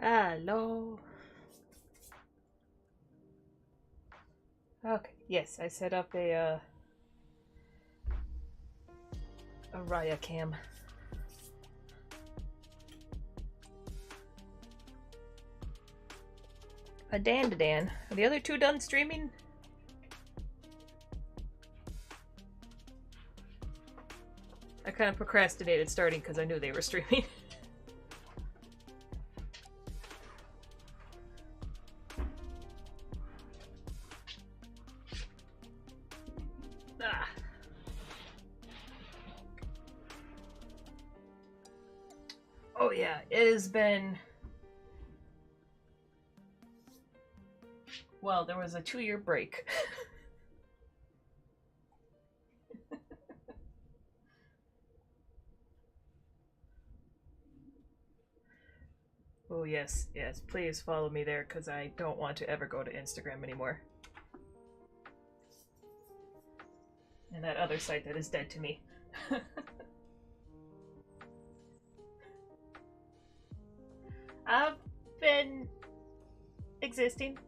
Hello. Okay, yes, I set up a Raya cam. A Dan. Are the other two done streaming? I kind of procrastinated starting because I knew they were streaming. Ah. Oh yeah, it has been. Well, there was a 2-year break. Oh yes, yes. Please follow me there because I don't want to ever go to Instagram anymore. And that other site that is dead to me. I've been existing.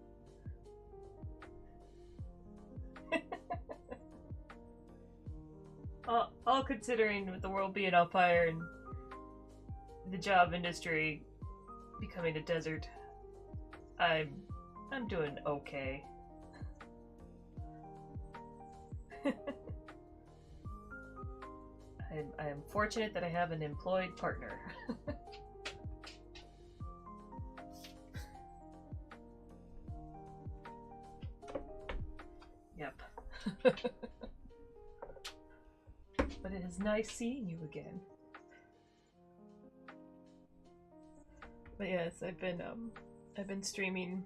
all considering with the world being on fire and the job industry becoming a desert, I'm doing okay. I'm fortunate that I have an employed partner. Yep. But it is nice seeing you again. But yes, I've been streaming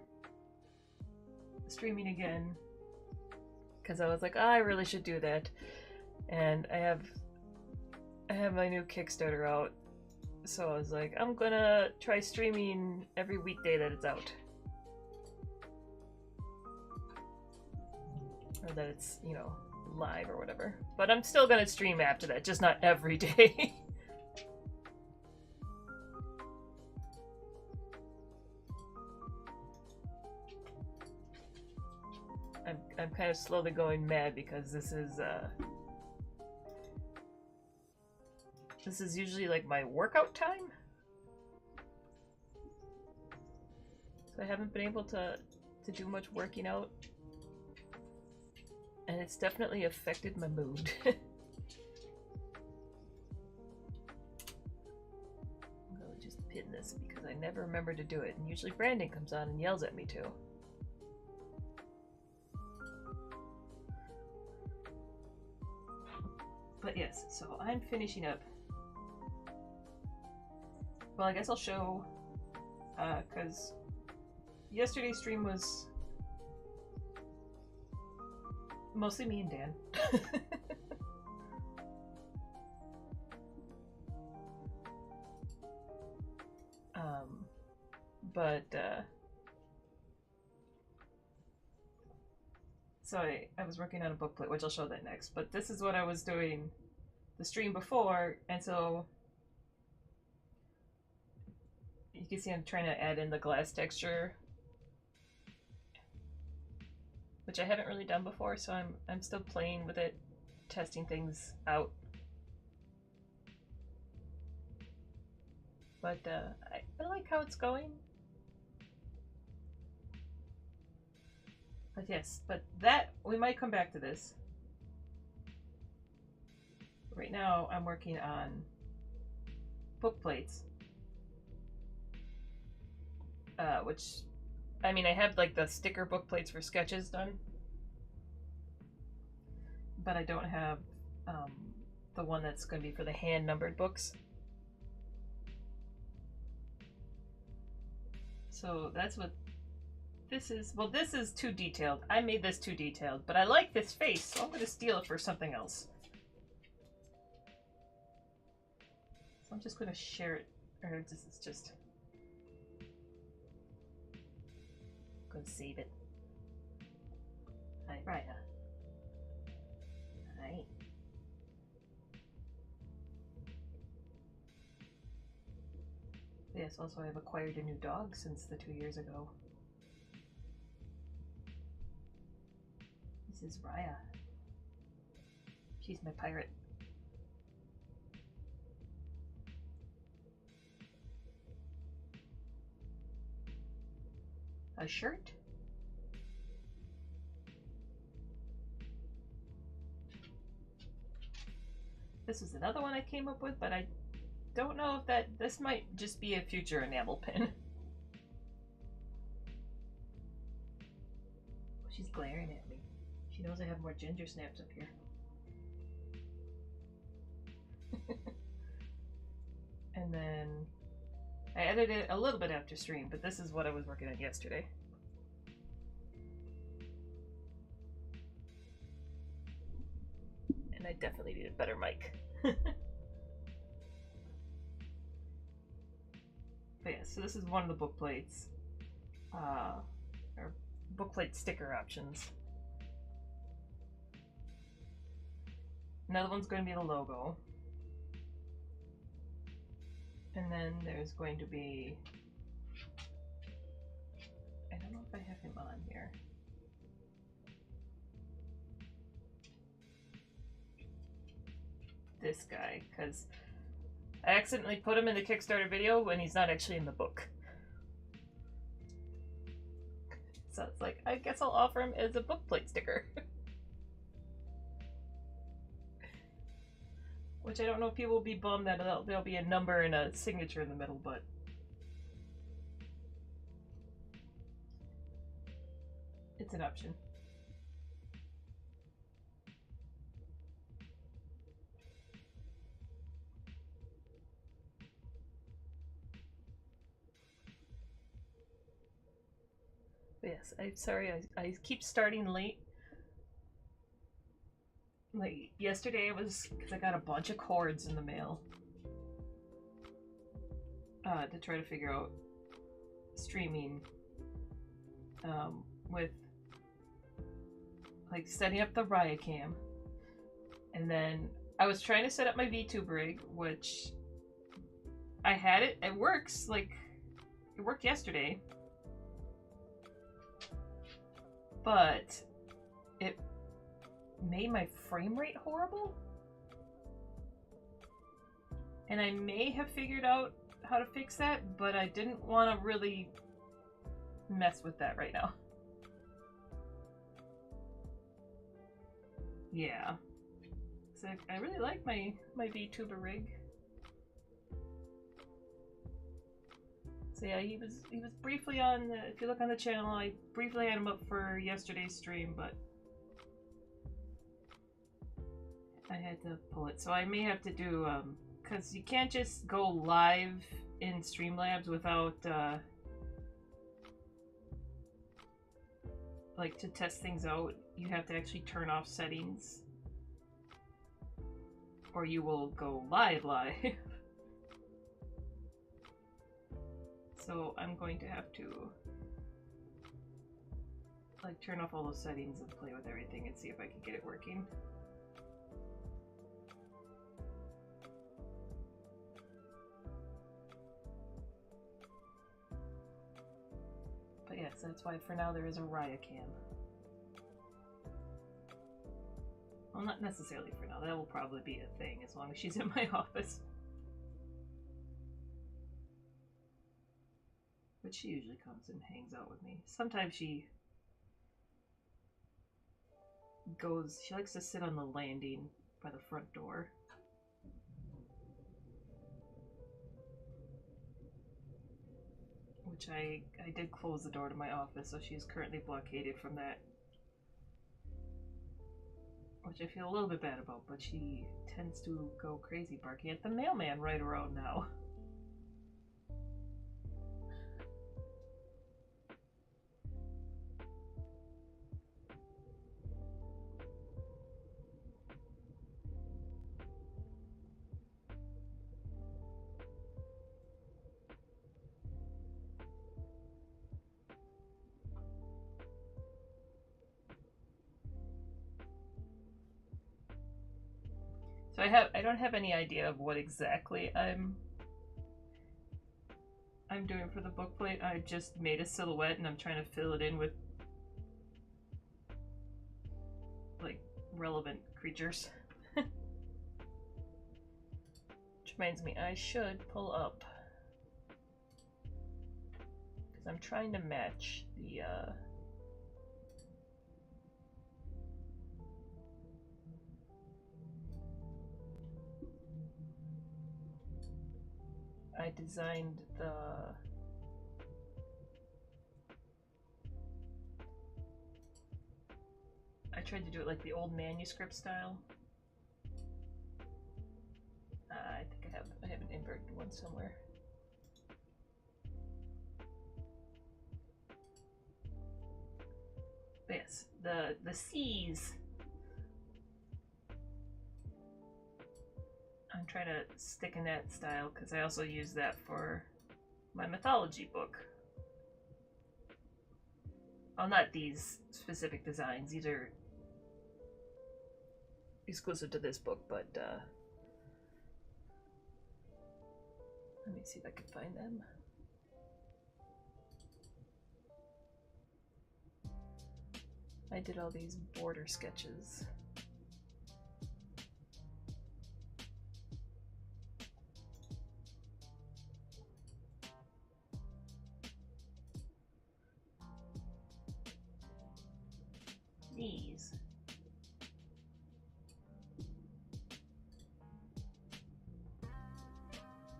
again because I was like, oh, I really should do that, and I have my new Kickstarter out, so I was like, I'm gonna try streaming every weekday that it's out, or that it's live or whatever. But I'm still gonna stream after that, just not every day. I'm kind of slowly going mad because this is usually like my workout time. So I haven't been able to do much working out. And it's definitely affected my mood. I'm gonna just pin this because I never remember to do it. And usually Brandon comes on and yells at me too. But yes, so I'm finishing up. Well, I guess I'll show, because yesterday's stream was mostly me and Dan. But so I was working on a booklet, which I'll show that next. But this is what I was doing the stream before, and so you can see I'm trying to add in the glass texture, which I haven't really done before, so I'm still playing with it, testing things out. But I like how it's going. But yes, but that, we might come back to this. Right now I'm working on book plates, which, I mean, I have like the sticker book plates for sketches done, but I don't have the one that's going to be for the hand numbered books. So that's what this is. Well, this is too detailed. I made this too detailed, but I like this face, so I'm going to steal it for something else. So I'm just going to share it, or this is just going to save it. Hi, Raya. Hi. Yes, also I've acquired a new dog since the 2 years ago. This is Raya. She's my pirate. A shirt? This was another one I came up with, but I don't know if this might just be a future enamel pin. She's glaring at me. She knows I have more ginger snaps up here. And then I edited it a little bit after stream, but this is what I was working on yesterday. And I definitely need a better mic. But yeah, so this is one of the book plates. Or book plate sticker options. Another one's going to be the logo. And then there's going to be... I don't know if I have him on here. This guy, because I accidentally put him in the Kickstarter video when he's not actually in the book. So it's like, I guess I'll offer him as a book plate sticker. Which I don't know if people will be bummed that there'll be a number and a signature in the middle, but... it's an option. But yes, I'm sorry, I keep starting late. Like, yesterday it was because I got a bunch of cords in the mail. To try to figure out streaming. With like setting up the Raya cam. And then I was trying to set up my VTube rig, which I had it. It works. Like, it worked yesterday. But it made my frame rate horrible. And I may have figured out how to fix that, but I didn't want to really mess with that right now. Yeah. So I really like my VTuber rig. So yeah, he was briefly on the, if you look on the channel, I briefly had him up for yesterday's stream, but I had to pull it. So I may have to do, because you can't just go live in Streamlabs without, like, to test things out, you have to actually turn off settings, or you will go live. So I'm going to have to, like, turn off all those settings and play with everything and see if I can get it working. But yes, that's why for now there is a Raya cam. Well, not necessarily for now. That will probably be a thing as long as she's in my office. But she usually comes and hangs out with me. Sometimes she likes to sit on the landing by the front door. Which I did close the door to my office, so she is currently blockaded from that. Which I feel a little bit bad about, but she tends to go crazy barking at the mailman right around now. So I don't have any idea of what exactly I'm I'm doing for the bookplate. I just made a silhouette and I'm trying to fill it in with like relevant creatures. Which reminds me, I should pull up because I'm trying to match the I designed the I tried to do it like the old manuscript style. I think I have an inverted one somewhere. But yes, the C's. I'm trying to stick in that style because I also use that for my mythology book. Well, not these specific designs. These are exclusive to this book, but let me see if I can find them. I did all these border sketches. These.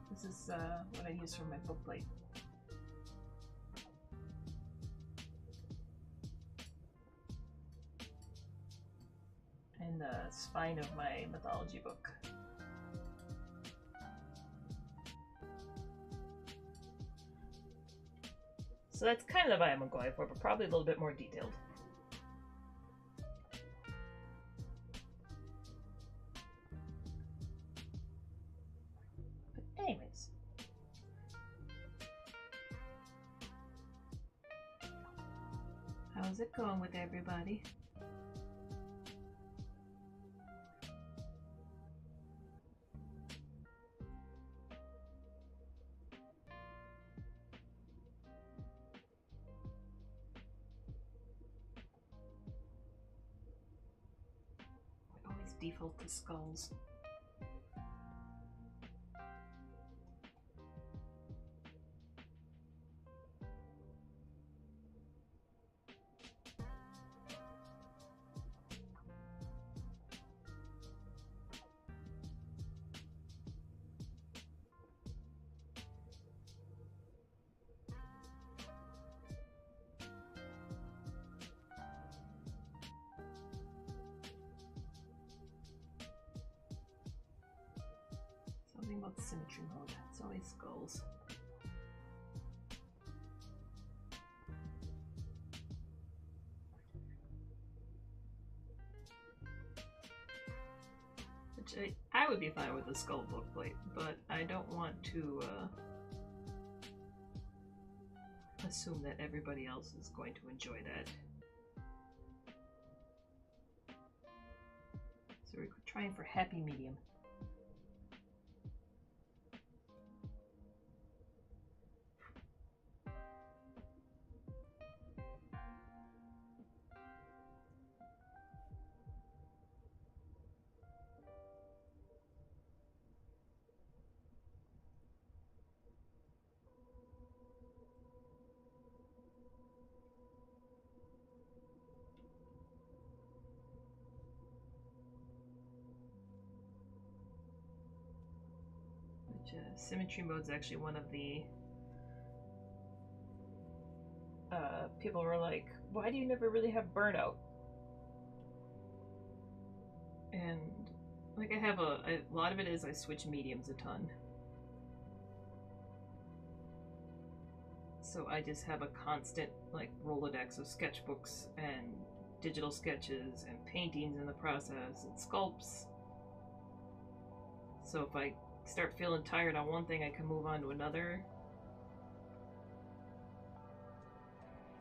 This is what I use for my bookplate. And the spine of my mythology book. So that's kind of the vibe I'm going for, but probably a little bit more detailed. But anyways. How's it going with everybody? Default to skulls. Something about symmetry mode. It's always skulls. Which I would be fine with a skull bookplate, but I don't want to assume that everybody else is going to enjoy that. So we're trying for happy medium. Symmetry mode is actually one of the people were like, why do you never really have burnout? And like I have a lot of it is I switch mediums a ton. So I just have a constant like Rolodex of sketchbooks and digital sketches and paintings in the process and sculpts. So if I start feeling tired on one thing, I can move on to another.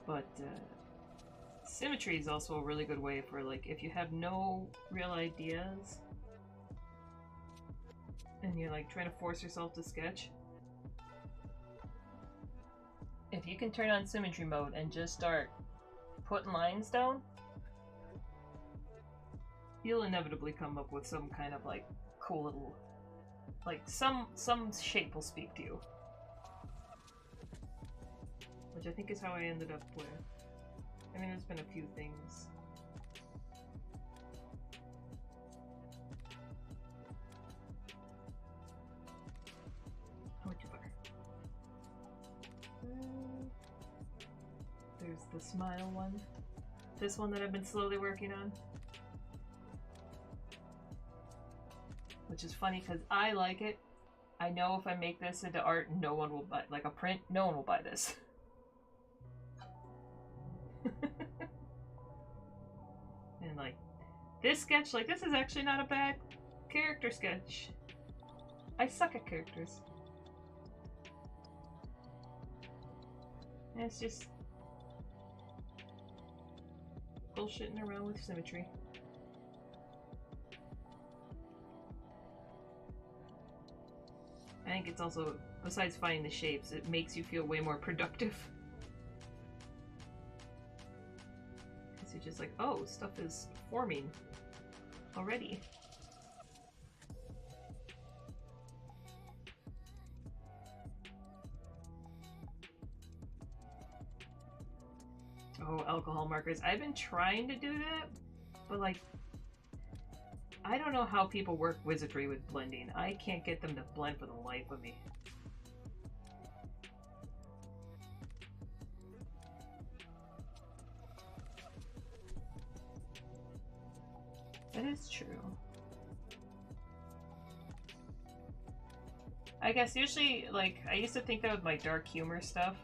But symmetry is also a really good way for like if you have no real ideas and you're like trying to force yourself to sketch, if you can turn on symmetry mode and just start putting lines down, you'll inevitably come up with some kind of like cool little, like some shape will speak to you. Which I think is how I ended up with. I mean, there's been a few things. How much butter? There's the smile one. This one that I've been slowly working on. Which is funny because I like it. I know if I make this into art, no one will buy, like a print, no one will buy this. And like, this sketch, like this is actually not a bad character sketch. I suck at characters. And it's just bullshitting around with symmetry. I think it's also, besides finding the shapes, it makes you feel way more productive. Because you're just like, oh, stuff is forming already. Oh, alcohol markers. I've been trying to do that, but like, I don't know how people work wizardry with blending. I can't get them to blend for the life of me. That is true. I guess usually, like, I used to think that with my dark humor stuff.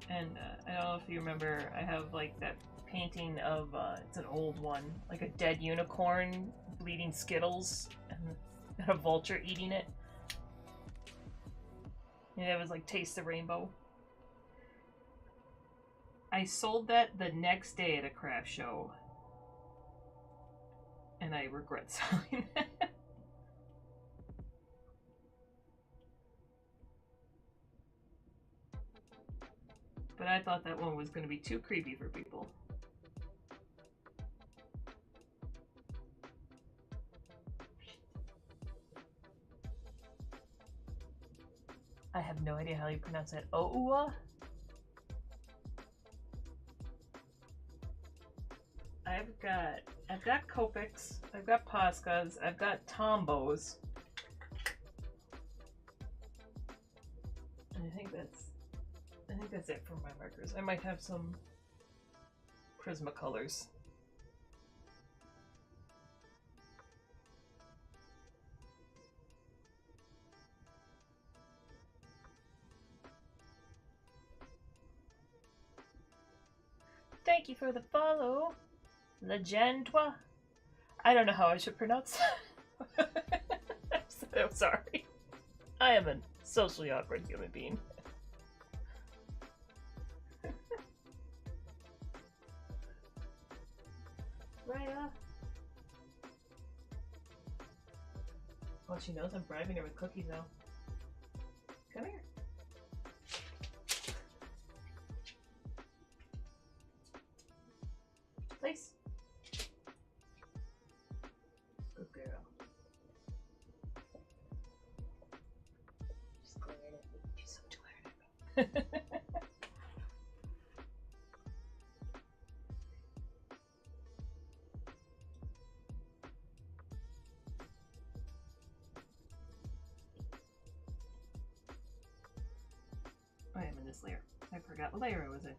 And I don't know if you remember, I have like that painting of, it's an old one, like a dead unicorn bleeding Skittles and a vulture eating it. And it was like Taste the Rainbow. I sold that the next day at a craft show. And I regret selling it. But I thought that one was going to be too creepy for people. I have no idea how you pronounce it. Oua? I've got Copics, I've got Poscas, I've got Tombos. And I think that's it for my markers. I might have some Prismacolors. Thank you for the follow, Legendwa. I don't know how I should pronounce that. I'm so sorry. I am a socially awkward human being. Raya. Well, she knows I'm bribing her with cookies now. Come here. Place. Good girl. Just glaring at me. She's so glaring at me. I am in this layer. I forgot what layer I was in.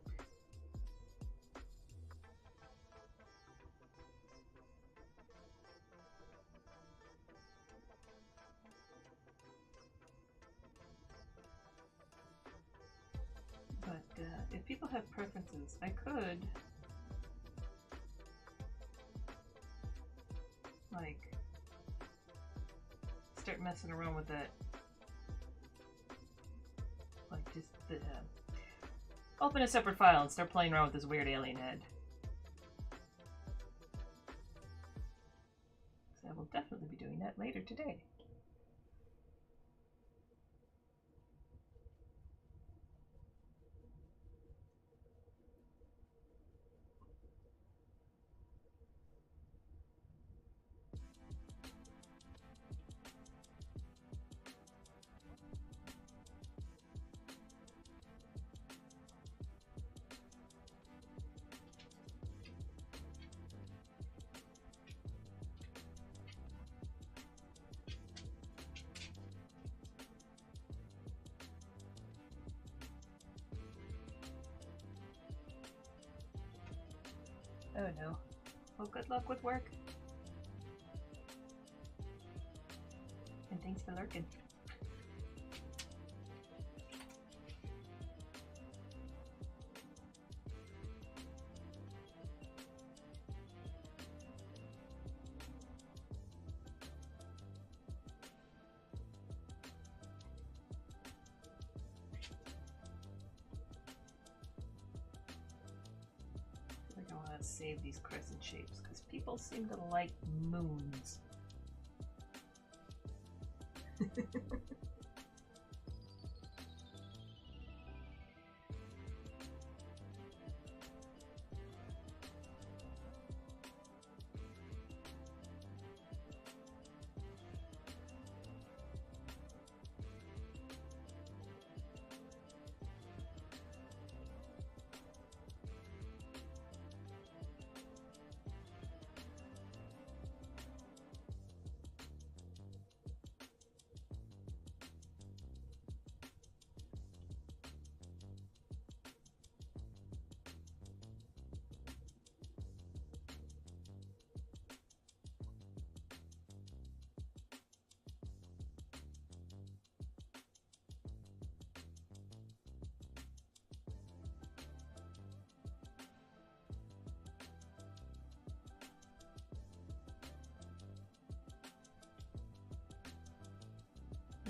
But if people have preferences, I could like start messing around with that. Like just open a separate file and start playing around with this weird alien head. So I will definitely be doing that later today. Oh no. Well, good luck with work. And thanks for lurking. I want to save these crescent shapes because people seem to like moons.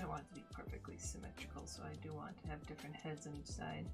I want it to be perfectly symmetrical, so I do want to have different heads on each side.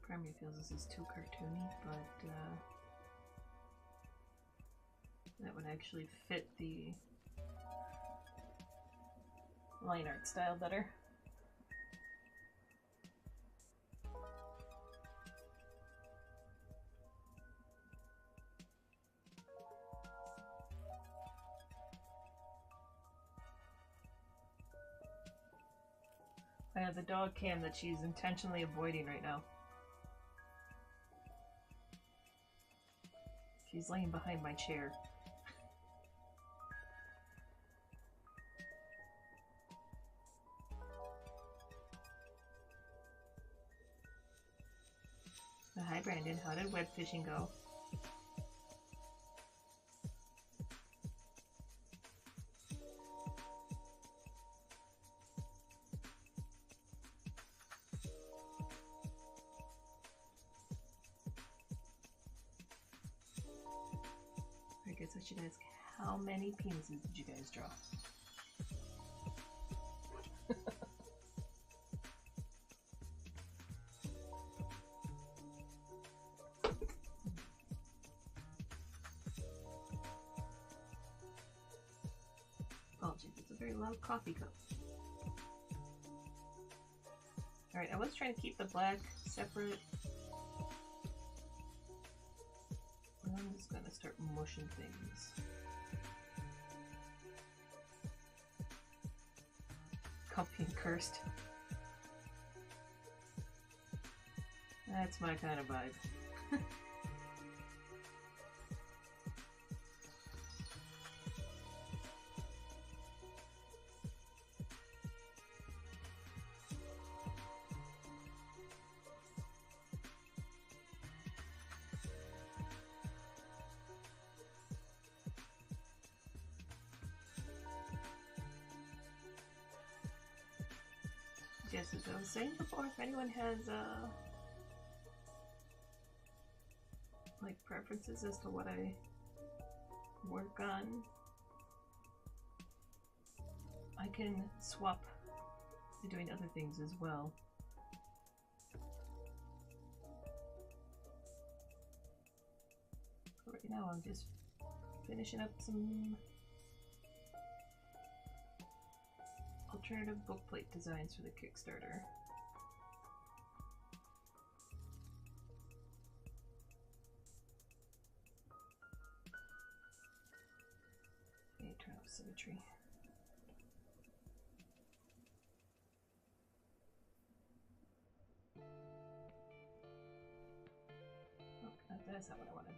Part of me feels this is too cartoony, but that would actually fit the line art style better. I have the dog cam that she's intentionally avoiding right now. She's laying behind my chair. Hi Brandon, how did web fishing go? I guess I should ask, how many penises did you guys draw? Apologies, it's a very loud coffee cup. Alright, I was trying to keep the black separate. I'm just gonna start mushing things. Comfy and cursed. That's my kind of vibe. Yes, as I was saying before, if anyone has like preferences as to what I work on, I can swap to doing other things as well. But right now I'm just finishing up some alternative bookplate designs for the Kickstarter. Okay, turn off symmetry. Oh, that's not what I wanted.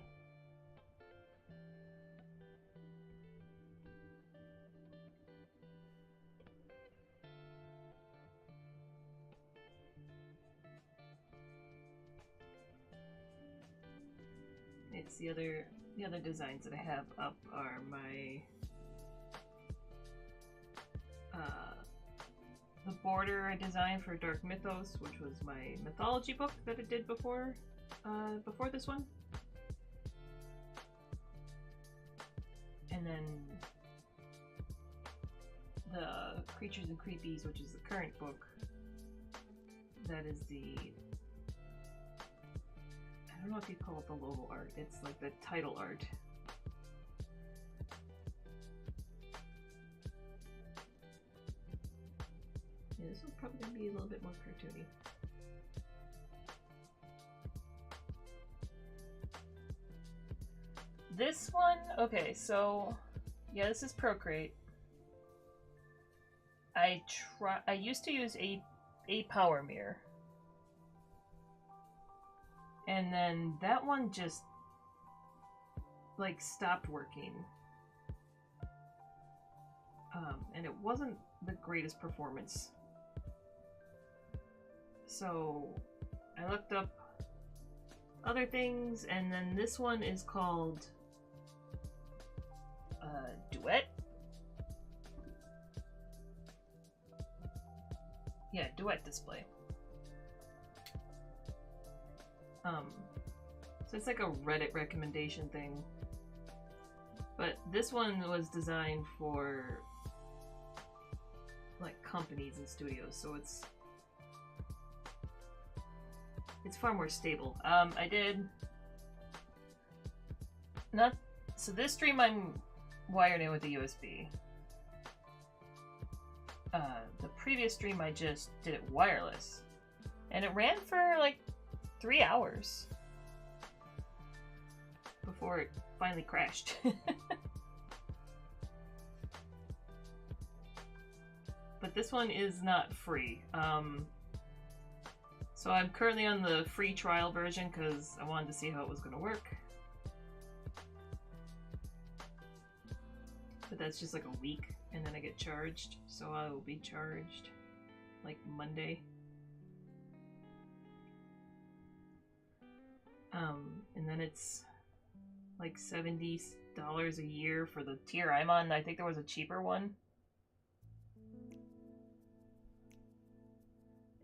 It's the other designs that I have up are my the border I designed for Dark Mythos, which was my mythology book that I did before this one. And then the Creatures and Creepies, which is the current book. That is the, I don't know if you call it the logo art, it's like the title art. Yeah, this one's probably going to be a little bit more cartoony. This one, okay, so yeah, this is Procreate. I used to use a Power Mirror. And then that one just like stopped working. And it wasn't the greatest performance. So I looked up other things, and then this one is called Duet. Yeah, Duet Display. So it's like a Reddit recommendation thing. But this one was designed for like companies and studios, so it's far more stable. I did not, so this stream I'm wired in with a USB. The previous stream I just did it wireless, and it ran for like 3 hours before it finally crashed. But this one is not free. So I'm currently on the free trial version because I wanted to see how it was going to work. But that's just like a week, and then I get charged. So I will be charged like Monday. And then it's like $70 a year for the tier I'm on. I think there was a cheaper one.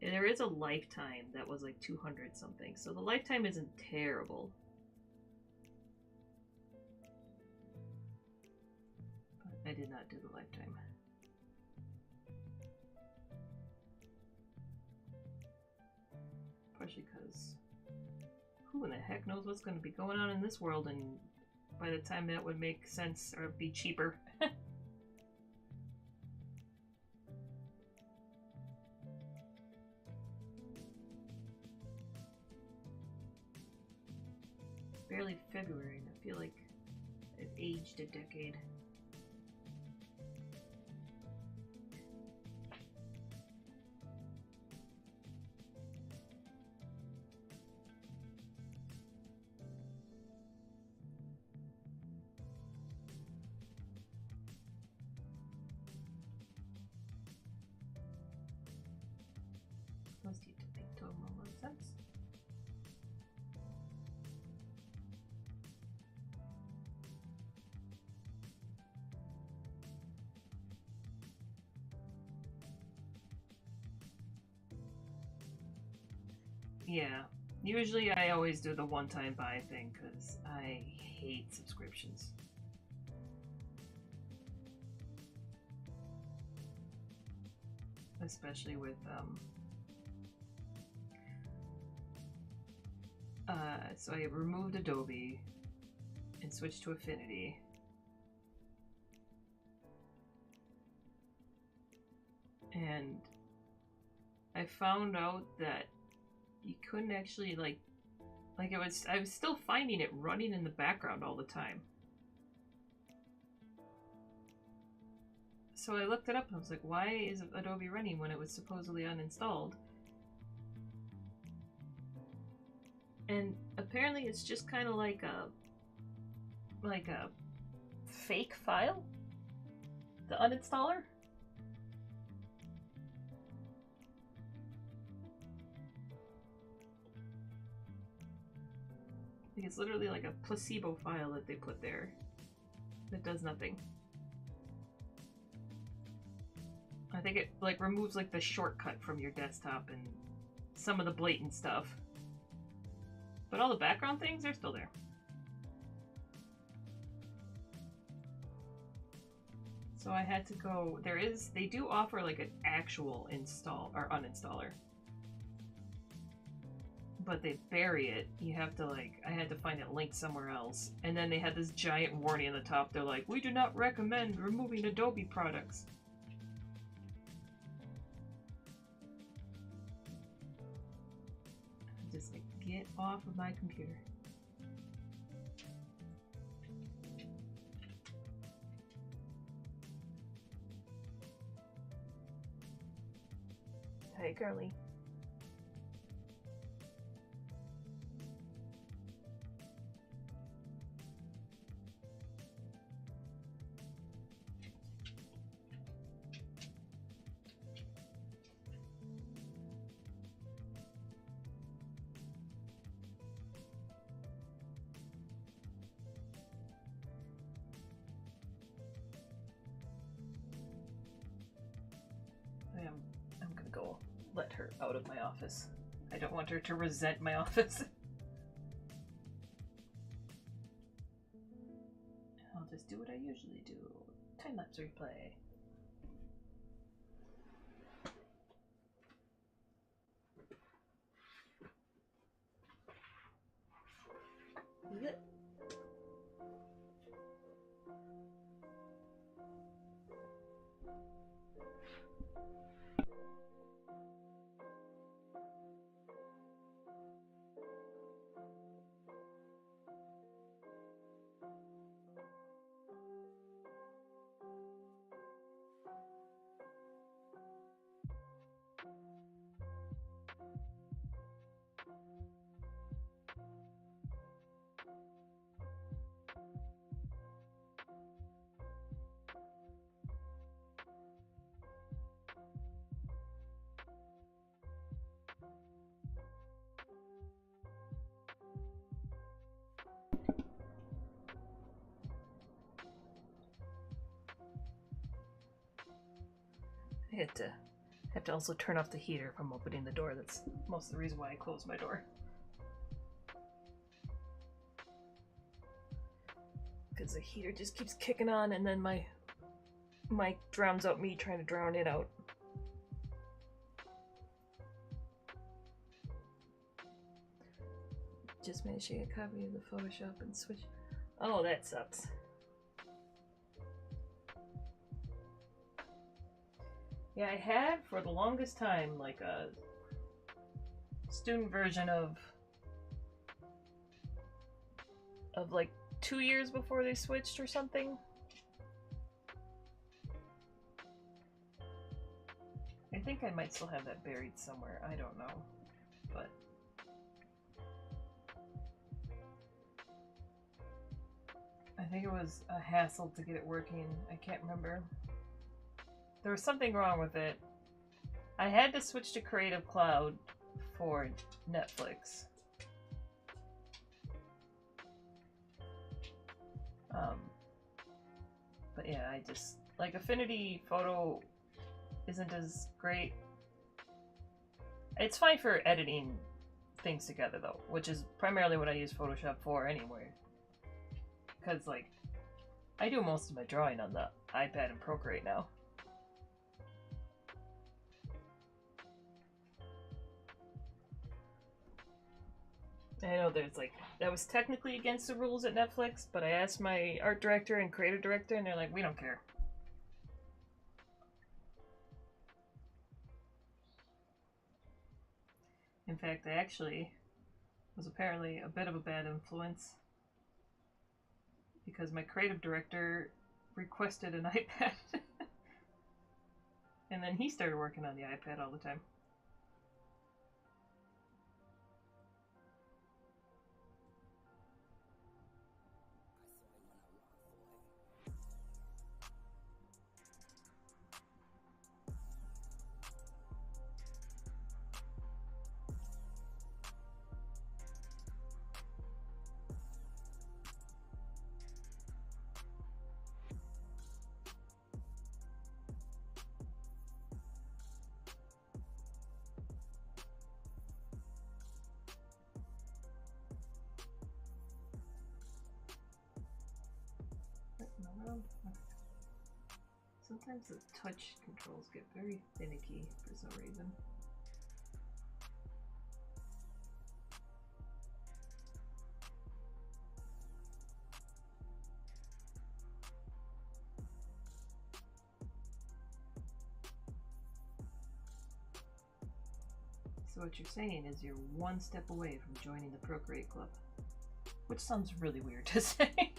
And there is a lifetime that was like 200 something, so the lifetime isn't terrible. But I did not do the lifetime. Partially because who in the heck knows what's going to be going on in this world, and by the time that would make sense or be cheaper. Barely February, and I feel like I've aged a decade. Must need to make total more sense. Yeah. Usually I always do the one-time buy thing because I hate subscriptions. Especially with so I removed Adobe and switched to Affinity. And I found out that you couldn't actually like I was still finding it running in the background all the time. So I looked it up and I was like, why is Adobe running when it was supposedly uninstalled? And apparently it's just kind of like a fake file, the uninstaller. Like it's literally like a placebo file that they put there that does nothing. I think it like removes like the shortcut from your desktop and some of the blatant stuff. But all the background things are still there. So I had to go, they do offer like an actual install or uninstaller. But they bury it. You have to I had to find it linked somewhere else. And then they had this giant warning on the top. They're like, we do not recommend removing Adobe products. Just like, get off of my computer. Hey, girly. I'm gonna go let her out of my office. I don't want her to resent my office. I'll just do what I usually do. Time-lapse replay. Blech. I have to also turn off the heater from opening the door. That's most of the reason why I closed my door. Because the heater just keeps kicking on and then my mic drowns out me trying to drown it out. Just managed to get a copy of the Photoshop and switch. Oh, that sucks. Yeah, I had for the longest time like a student version of like 2 years before they switched or something. I think I might still have that buried somewhere. I don't know, but I think it was a hassle to get it working. I can't remember. There was something wrong with it. I had to switch to Creative Cloud for Netflix. But yeah, I just like Affinity Photo isn't as great. It's fine for editing things together though, which is primarily what I use Photoshop for anyway. Because, like, I do most of my drawing on the iPad and Procreate now. I know there's like, that was technically against the rules at Netflix, but I asked my art director and creative director and they're like, we don't care. In fact, I actually was apparently a bit of a bad influence because my creative director requested an iPad and then he started working on the iPad all the time. Sometimes the touch controls get very finicky for some reason. So what you're saying is you're one step away from joining the Procreate Club. Which sounds really weird to say.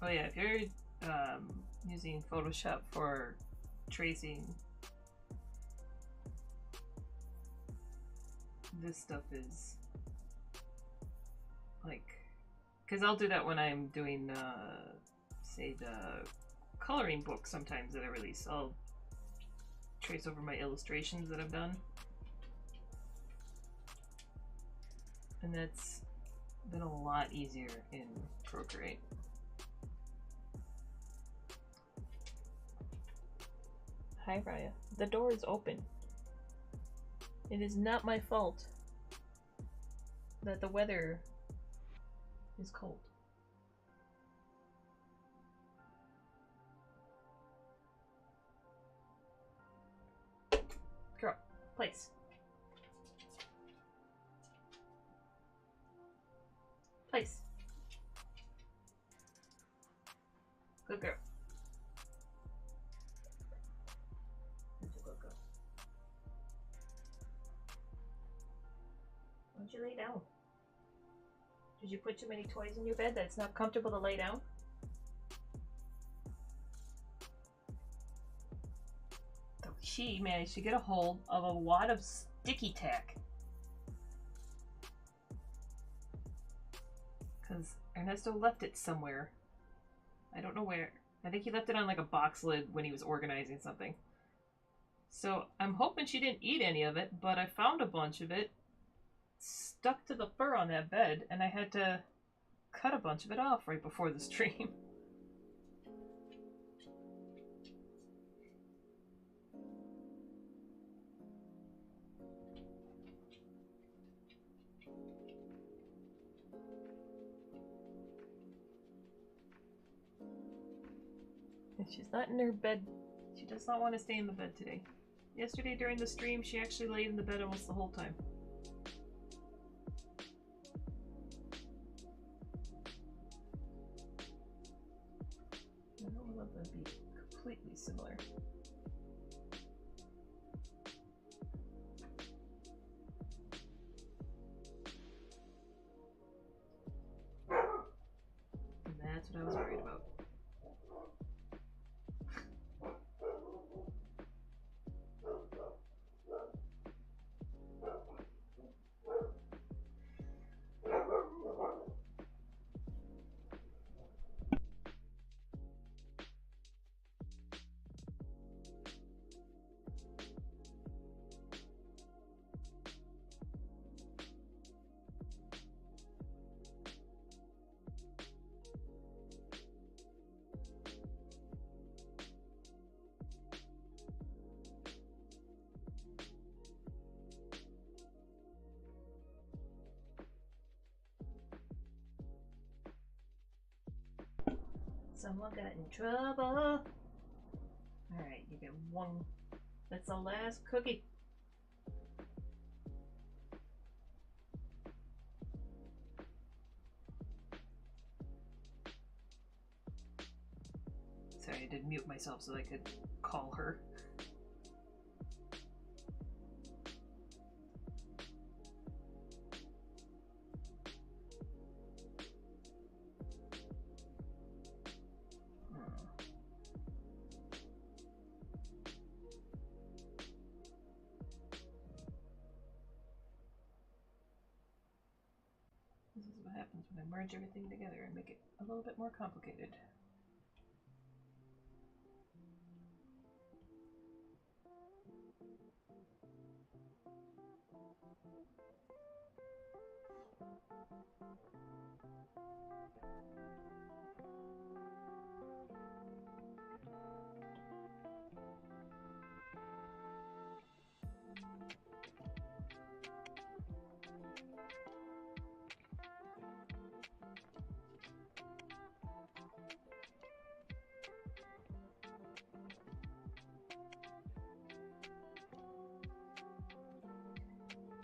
Oh yeah, if you're using Photoshop for tracing, this stuff is like, because I'll do that when I'm doing, say, the coloring book sometimes that I release. I'll trace over my illustrations that I've done. And that's been a lot easier in Procreate. Hi, Raya. The door is open. It is not my fault that the weather is cold. Girl, place. Place. Good girl. Why don't you lay down? Did you put too many toys in your bed that it's not comfortable to lay down? So she managed to get a hold of a wad of sticky tack. Because Ernesto left it somewhere. I don't know where. I think he left it on like a box lid when he was organizing something. So I'm hoping she didn't eat any of it, but I found a bunch of it stuck to the fur on that bed, and I had to cut a bunch of it off right before the stream. And she's not in her bed. She does not want to stay in the bed today. Yesterday during the stream, she actually laid in the bed almost the whole time. I don't want them to be completely similar. And that's what I was worried about. Someone got in trouble. Alright, you get one. That's the last cookie. Sorry, I did mute myself so I could call her. This is what happens when I merge everything together and make it a little bit more complicated.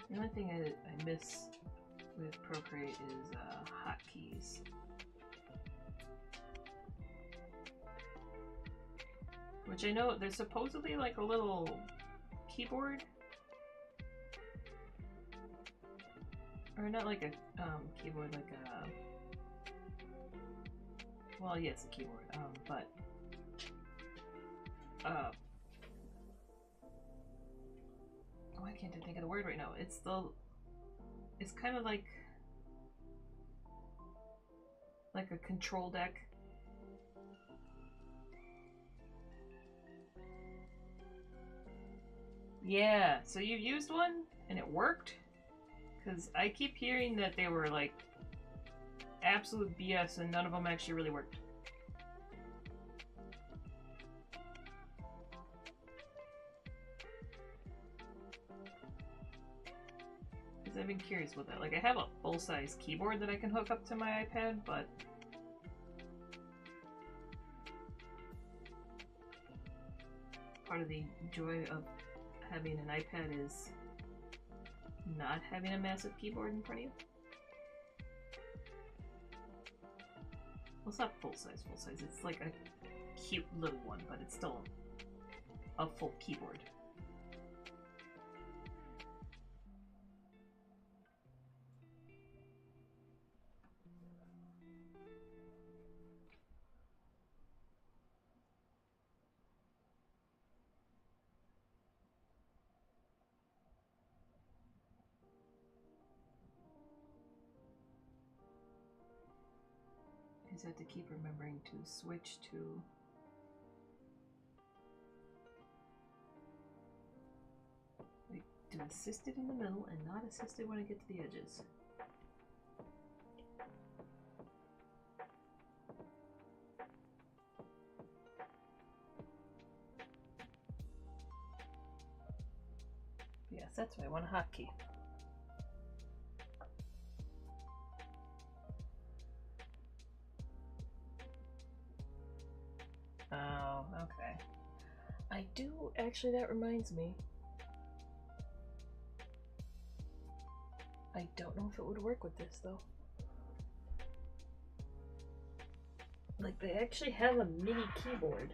The only thing I miss with Procreate is hotkeys. Which I know there's supposedly like a little keyboard. Or not like a keyboard, like a... Well, yes, a keyboard, but... why can't I think of the word right now? It's kind of like a control deck. Yeah, so you used one and it worked? Because I keep hearing that they were like absolute BS and none of them actually really worked. I've been curious about that. Like, I have a full-size keyboard that I can hook up to my iPad, but part of the joy of having an iPad is not having a massive keyboard in front of you. Well, it's not full-size. It's like a cute little one, but it's still a full keyboard. I just have to keep remembering to switch to like do assisted in the middle and not assisted when I get to the edges. Yes, that's why I want a hotkey. Oh, okay. I do, actually, that reminds me. I don't know if it would work with this, though. Like, they actually have a mini keyboard.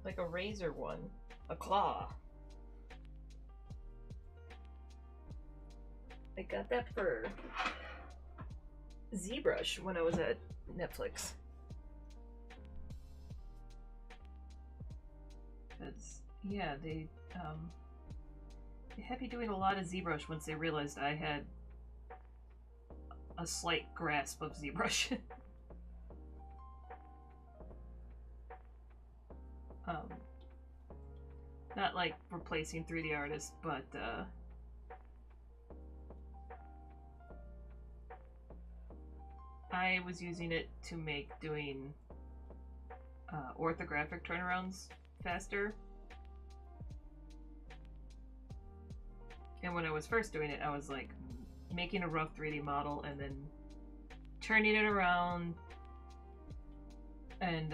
Like a Razer one. A claw. I got that for ZBrush when I was at Netflix. Because, yeah, they had me doing a lot of ZBrush once they realized I had a slight grasp of ZBrush. Not like replacing 3D artists, but I was using it to make doing orthographic turnarounds faster. And when I was first doing it, I was like making a rough 3D model and then turning it around and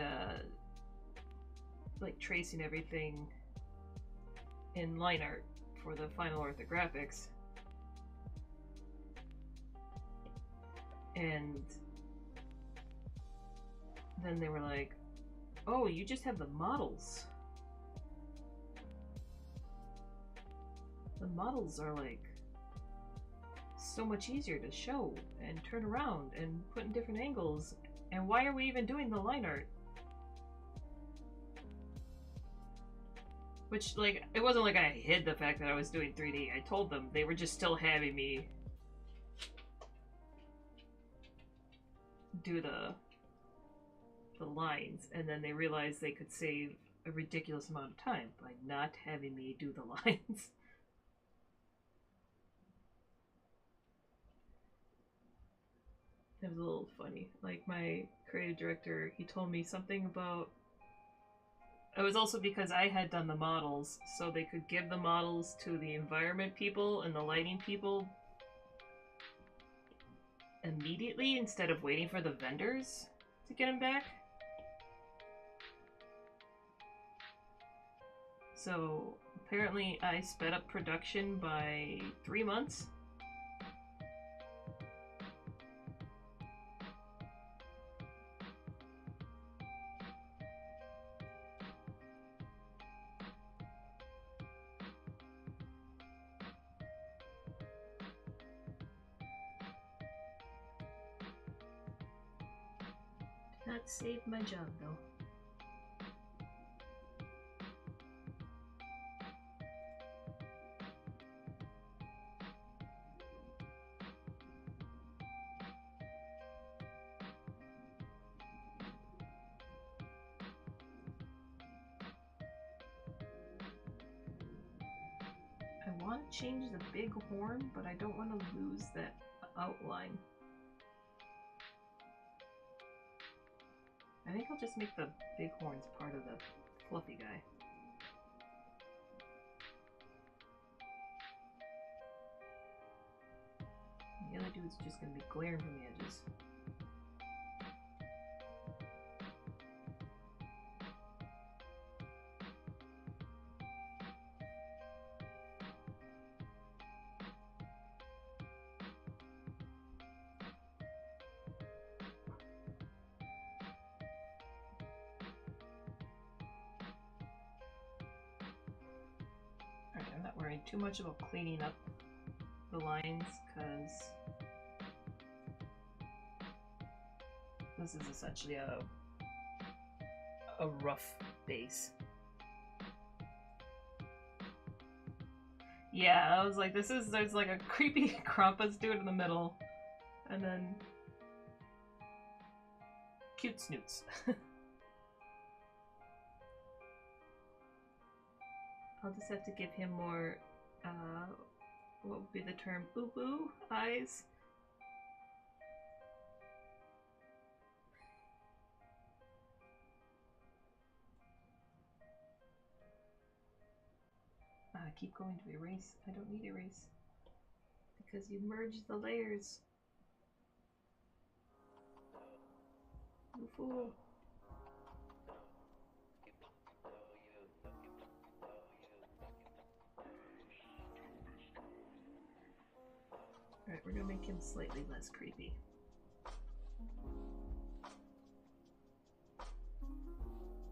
like tracing everything in line art for the final orthographics. And then they were like, oh, you just have the models. The models are like so much easier to show and turn around and put in different angles. And why are we even doing the line art? Which, like, it wasn't like I hid the fact that I was doing 3D. I told them. They were just still having me do the lines, and then they realized they could save a ridiculous amount of time by not having me do the lines. It was a little funny. Like, my creative director, he told me something about... It was also because I had done the models, so they could give the models to the environment people and the lighting people immediately instead of waiting for the vendors to get them back. So apparently I sped up production by 3 months. Did not save my job though. I want to change the big horn, but I don't want to lose that outline. I think I'll just make the big horns part of the fluffy guy. The other dude's just going to be glaring from the edges. Alright, I'm not worried too much about cleaning up the lines, because this is essentially a rough base. Yeah, I was like, there's like a creepy Krampus dude in the middle, and then cute snoots. I'll just have to give him more, what would be the term, boo-boo eyes? I keep going to erase. I don't need erase. Because you merge the layers. You fool. Alright, we're gonna make him slightly less creepy.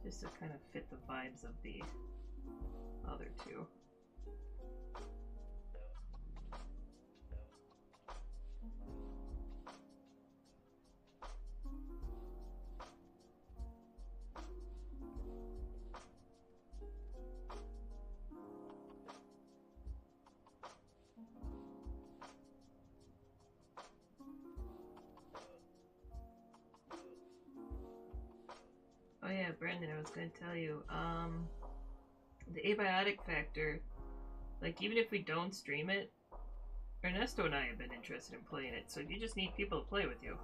Just to kind of fit the vibes of the other two. Oh yeah, Brandon, I was going to tell you, the abiotic factor, like even if we don't stream it, Ernesto and I have been interested in playing it, so you just need people to play with you.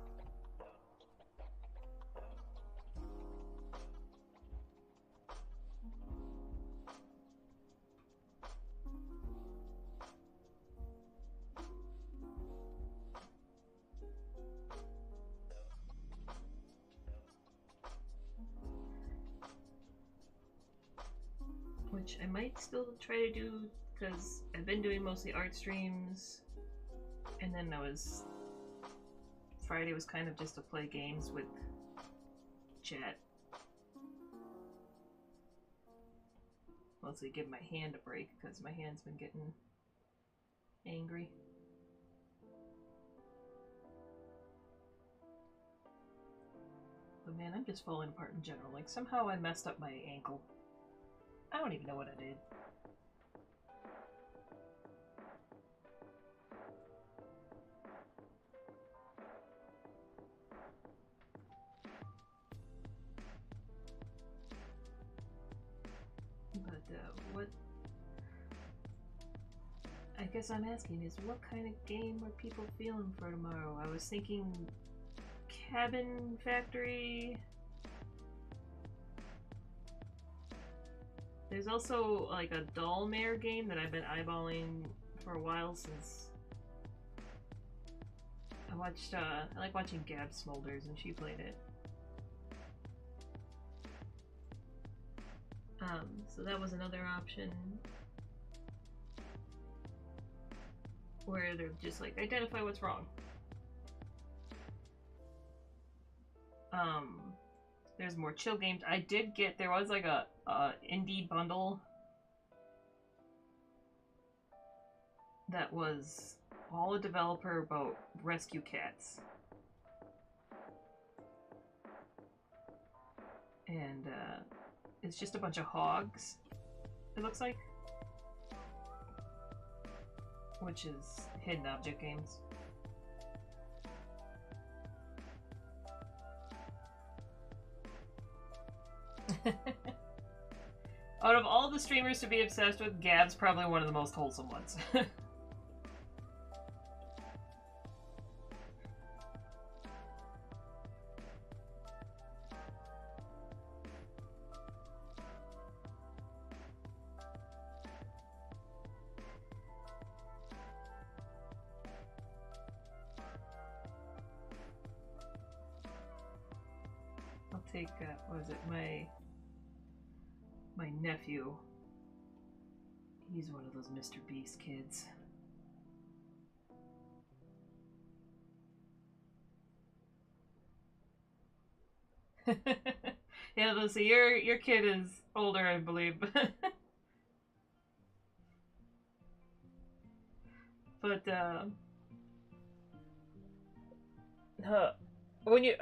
which I might still try to do because I've been doing mostly art streams, and then Friday was kind of just to play games with chat. Mostly give my hand a break because my hand's been getting angry. But man, I'm just falling apart in general. Like, somehow I messed up my ankle. I don't even know what I did. But, what I guess I'm asking is, what kind of game are people feeling for tomorrow? I was thinking Cabin Factory. There's also like a Dollmare game that I've been eyeballing for a while since I watched, I like watching Gab Smolders and she played it. So that was another option. Where they're just like, identify what's wrong. There's more chill games. I did get, there was like a indie bundle that was all a developer about rescue cats. And it's just a bunch of hogs, it looks like. Which is hidden object games. Out of all the streamers to be obsessed with, Gab's probably one of the most wholesome ones. I'll take, what is it, my nephew. He's one of those Mr. Beast kids. Yeah, let's see, your kid is older, I believe. But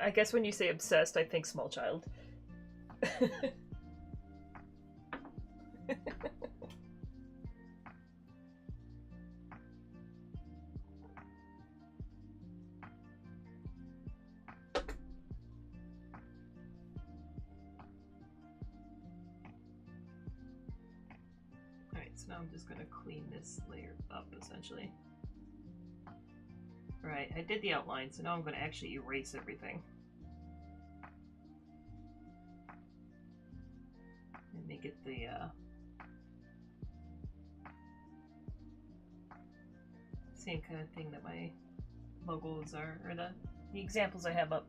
I guess when you say obsessed, I think small child. Alright, so now I'm just gonna clean this layer up, essentially. Alright, I did the outline, so now I'm gonna actually erase everything. And make it the, same kind of thing that my logos are, or the examples I have up.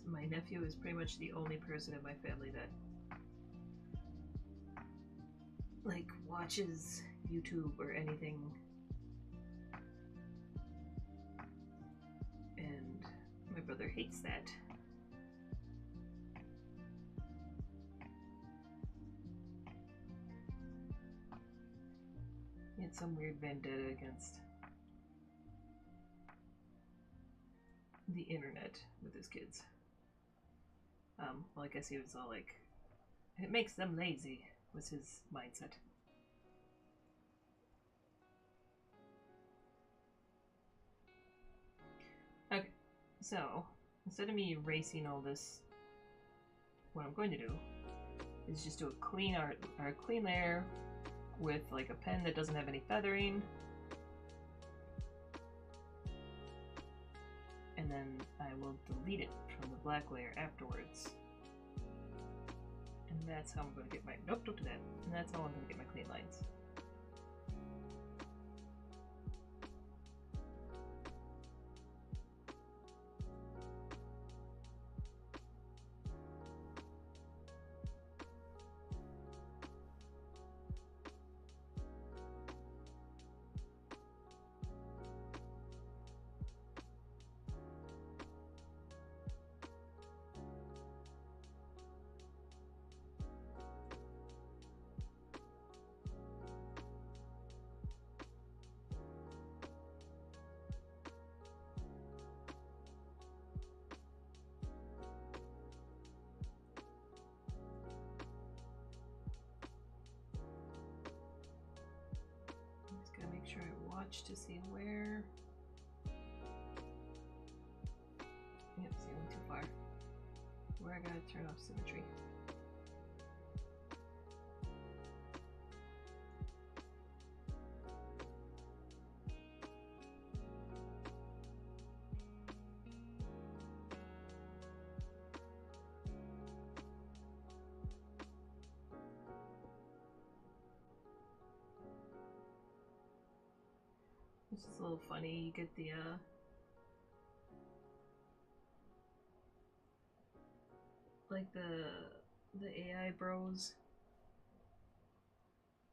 My nephew is pretty much the only person in my family that like watches YouTube or anything, and my brother hates that. He had some weird vendetta against the internet with his kids. Well, I guess he was all like, it makes them lazy, was his mindset. Okay, so, instead of me erasing all this, what I'm going to do is just do a clean clean layer with like a pen that doesn't have any feathering. And then I will delete it from the black layer afterwards. And that's how I'm going to get my, nope, don't do that. And that's how I'm going to get my clean lines. Make sure I watch to see where. Yep, see, I went too far. Where I gotta turn off symmetry. This is a little funny. You get the like the AI bros.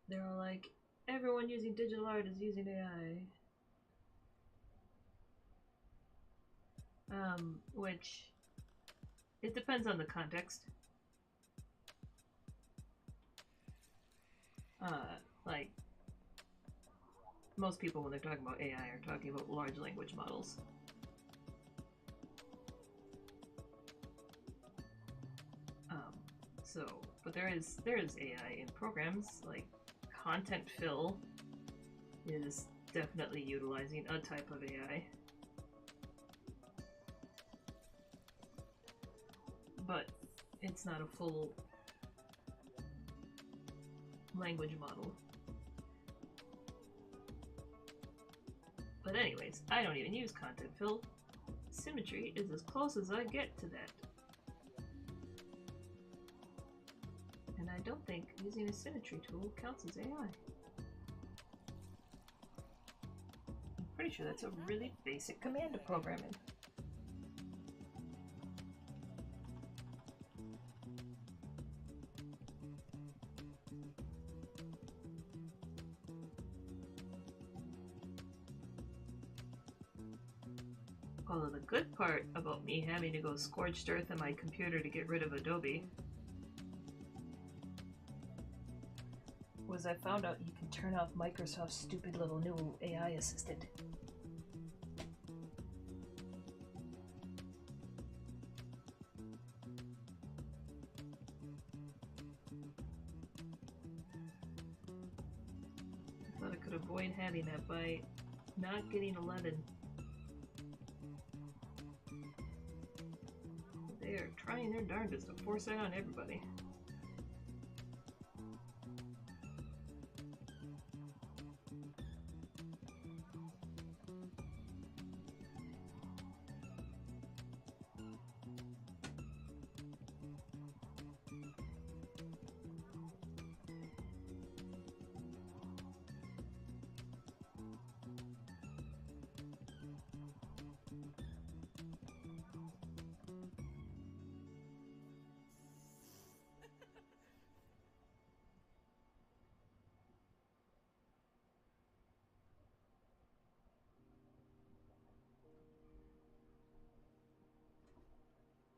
They're all like, everyone using digital art is using AI. Which it depends on the context. Like most people when they're talking about AI are talking about large language models. But there is AI in programs, like Content Fill is definitely utilizing a type of AI. But it's not a full language model. But anyways, I don't even use Content Fill. Symmetry is as close as I get to that. And I don't think using a symmetry tool counts as AI. I'm pretty sure that's a really basic command to program in. Although the good part about me having to go scorched earth on my computer to get rid of Adobe was I found out you can turn off Microsoft's stupid little new AI assistant. I thought I could avoid having that by not getting 11. They are trying their darndest to force that on everybody.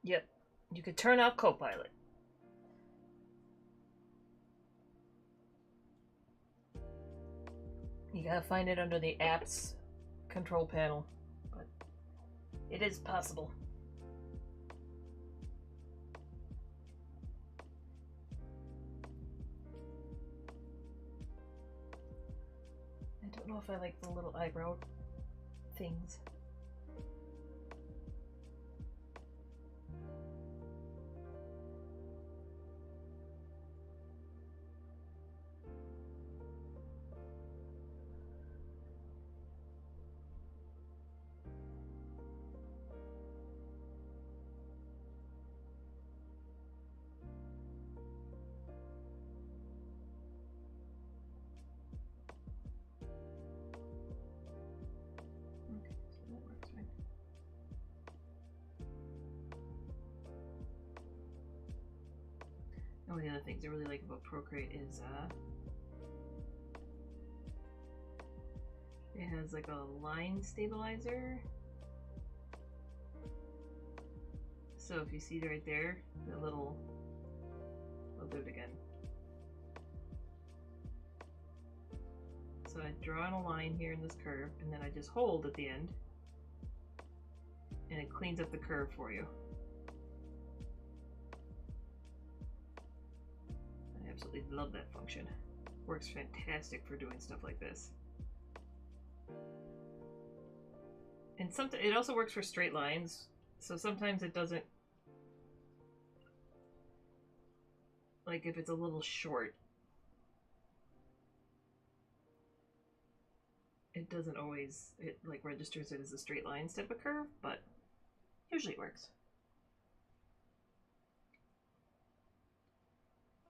Yep, you could turn off Copilot. You gotta find it under the apps control panel, but it is possible. I don't know if I like the little eyebrow things. one of the other things I really like about Procreate is it has like a line stabilizer. So if you see right there, the little, I'll do it again. So I draw in a line here in this curve, and then I just hold at the end, and it cleans up the curve for you. I absolutely love that function. Works fantastic for doing stuff like this. And sometimes it also works for straight lines, so sometimes it doesn't, like if it's a little short, it doesn't always, it like registers it as a straight line instead of a curve, but usually it works.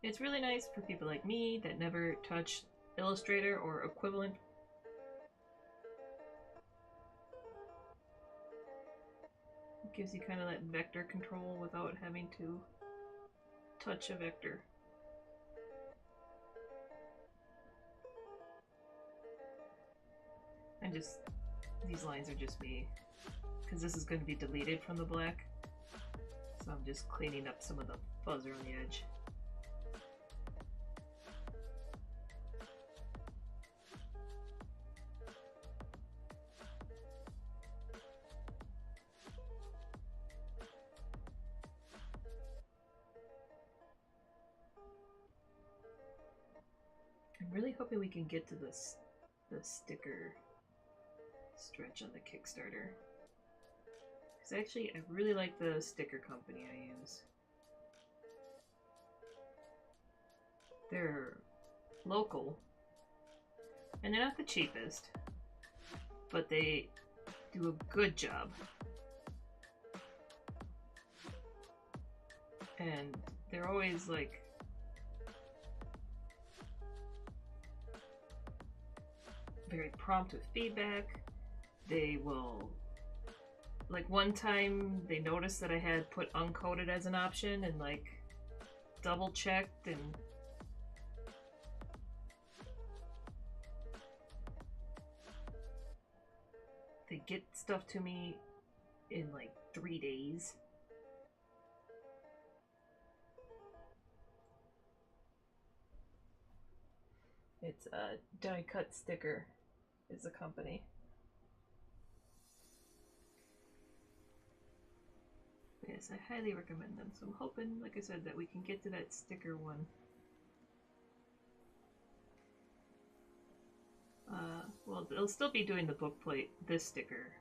It's really nice for people like me that never touch Illustrator or equivalent. It gives you kind of that vector control without having to touch a vector. And just, these lines are just me, because this is going to be deleted from the black, so I'm just cleaning up some of the fuzz around the edge. I'm really hoping we can get to this, the sticker stretch on the Kickstarter. Because actually, I really like the sticker company I use. They're local, and they're not the cheapest, but they do a good job. And they're always like very prompt with feedback. They will, like one time they noticed that I had put uncoded as an option and like double checked, and they get stuff to me in like 3 days. It's a Die Cut Sticker is the company. Yes, I highly recommend them. So I'm hoping, like I said, that we can get to that sticker one. Well, they'll still be doing the book plate, this sticker.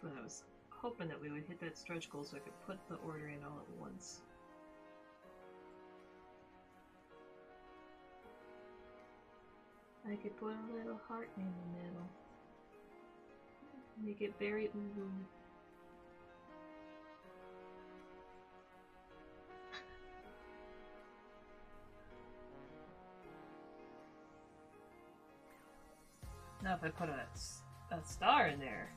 But I was hoping that we would hit that stretch goal so I could put the order in all at once. I could put a little heart in the middle. Make it very ooh. Now if I put a star in there.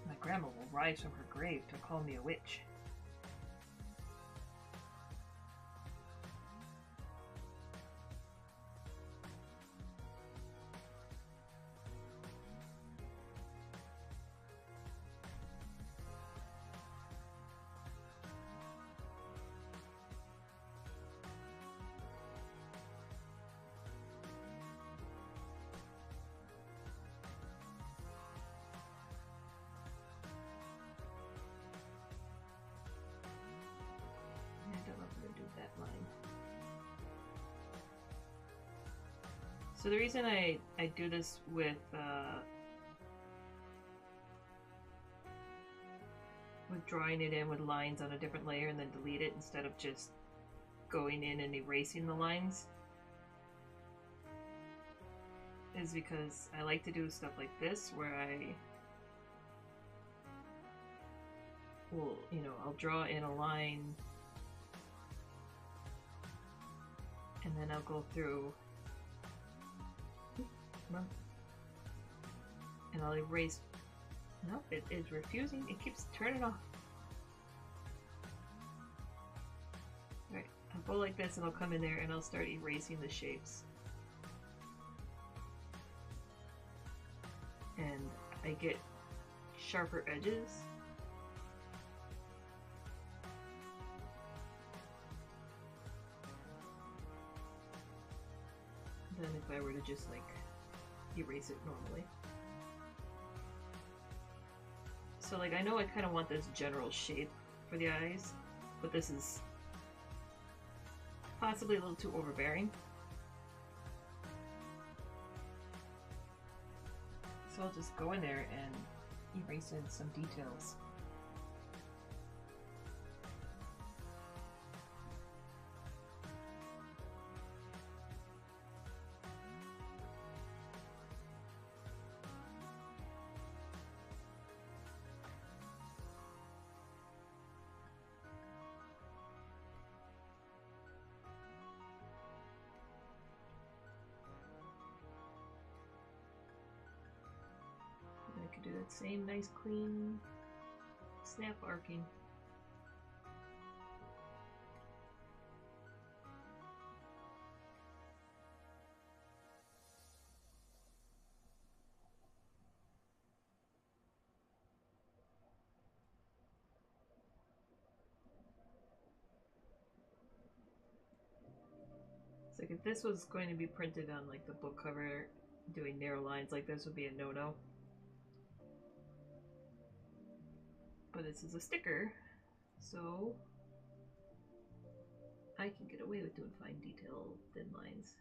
My grandma will rise from her grave to call me a witch. So the reason I do this with drawing it in with lines on a different layer and then delete it instead of just going in and erasing the lines is because I like to do stuff like this where I will, you know, I'll draw in a line and then I'll go through Come on. And I'll erase. Nope, it is refusing. It keeps turning off. Alright, I'll go like this and I'll come in there and I'll start erasing the shapes. And I get sharper edges. Than if I were to just like erase it normally. So like I know I kind of want this general shape for the eyes, but this is possibly a little too overbearing. So I'll just go in there and erase in some details. I could do that same nice clean snap arcing. It's like if this was going to be printed on like the book cover, doing narrow lines like this would be a no-no. But this is a sticker, so I can get away with doing fine detail, thin lines.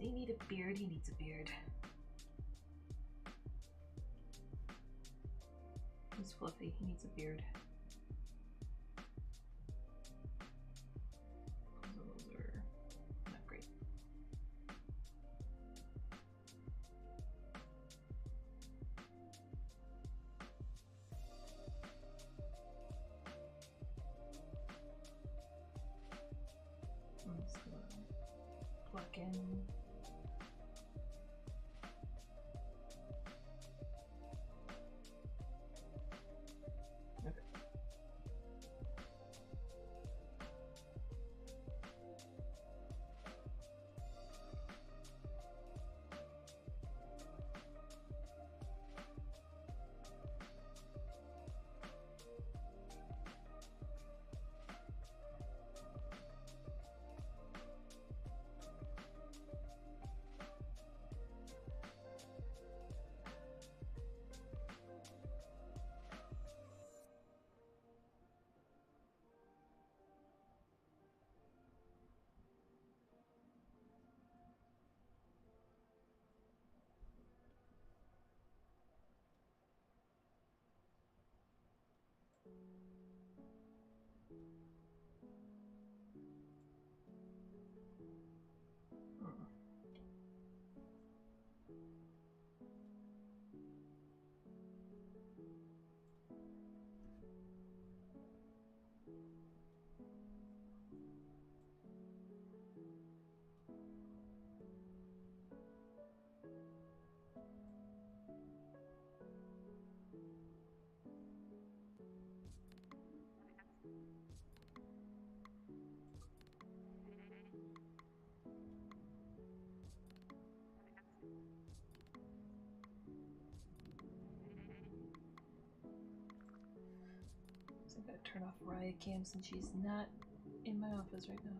Does he need a beard? He needs a beard. He's fluffy. He needs a beard. Those are not great. I'm just gonna pluck in. I gotta turn off Riot Cam since she's not in my office right now.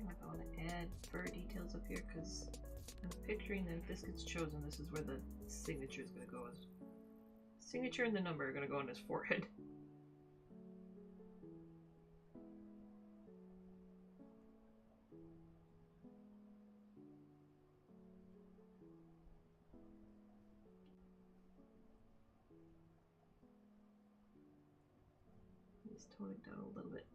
I want to add fur details up here because I'm picturing that if this gets chosen, this is where the signature is going to go. His signature and the number are going to go on his forehead. Just tone it down a little bit.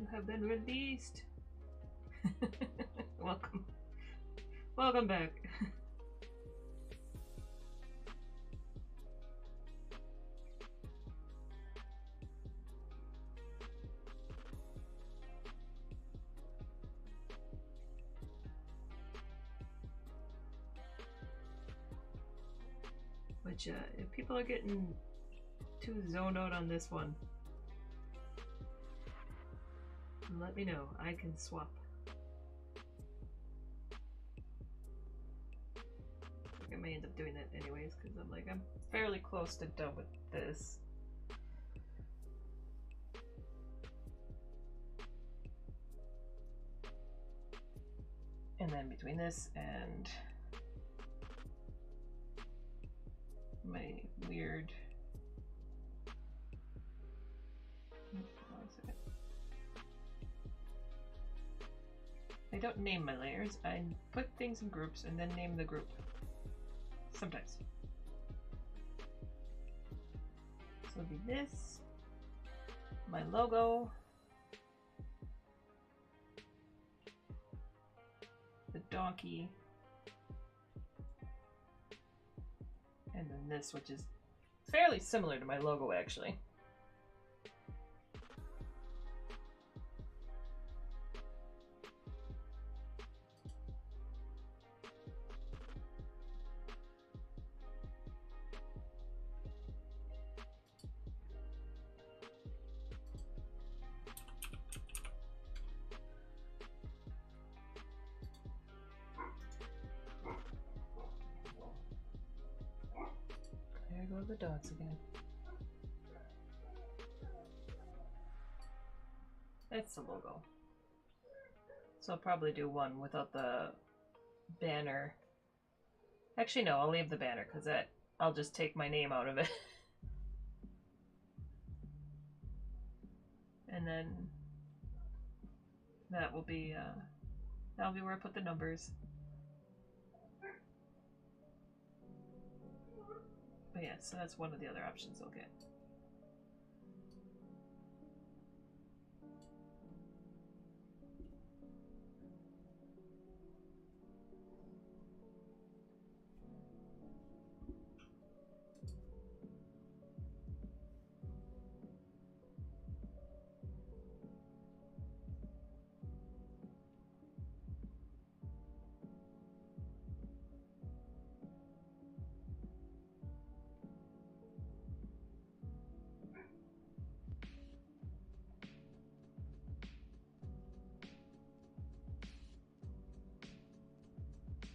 You have been released. Welcome. Welcome back. Which, if people are getting too zoned out on this one, let me know. I can swap. I may end up doing that anyways, because I'm fairly close to done with this. And then between this and my weird... Hold on a second. I don't name my layers. I put things in groups and then name the group. Sometimes. So it'll be this, my logo, the donkey, and then this, which is fairly similar to my logo actually. There go the dogs again. That's the logo. So I'll probably do one without the banner. Actually, no, I'll leave the banner because I'll just take my name out of it. And then That will be that'll be where I put the numbers. But yeah, so that's one of the other options I'll get.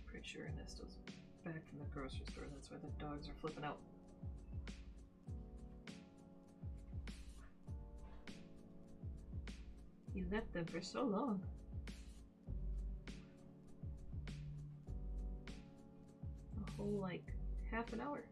Pretty sure Ernesto's back from the grocery store. That's why the dogs are flipping out. You left them for so long. A whole, like, half an hour.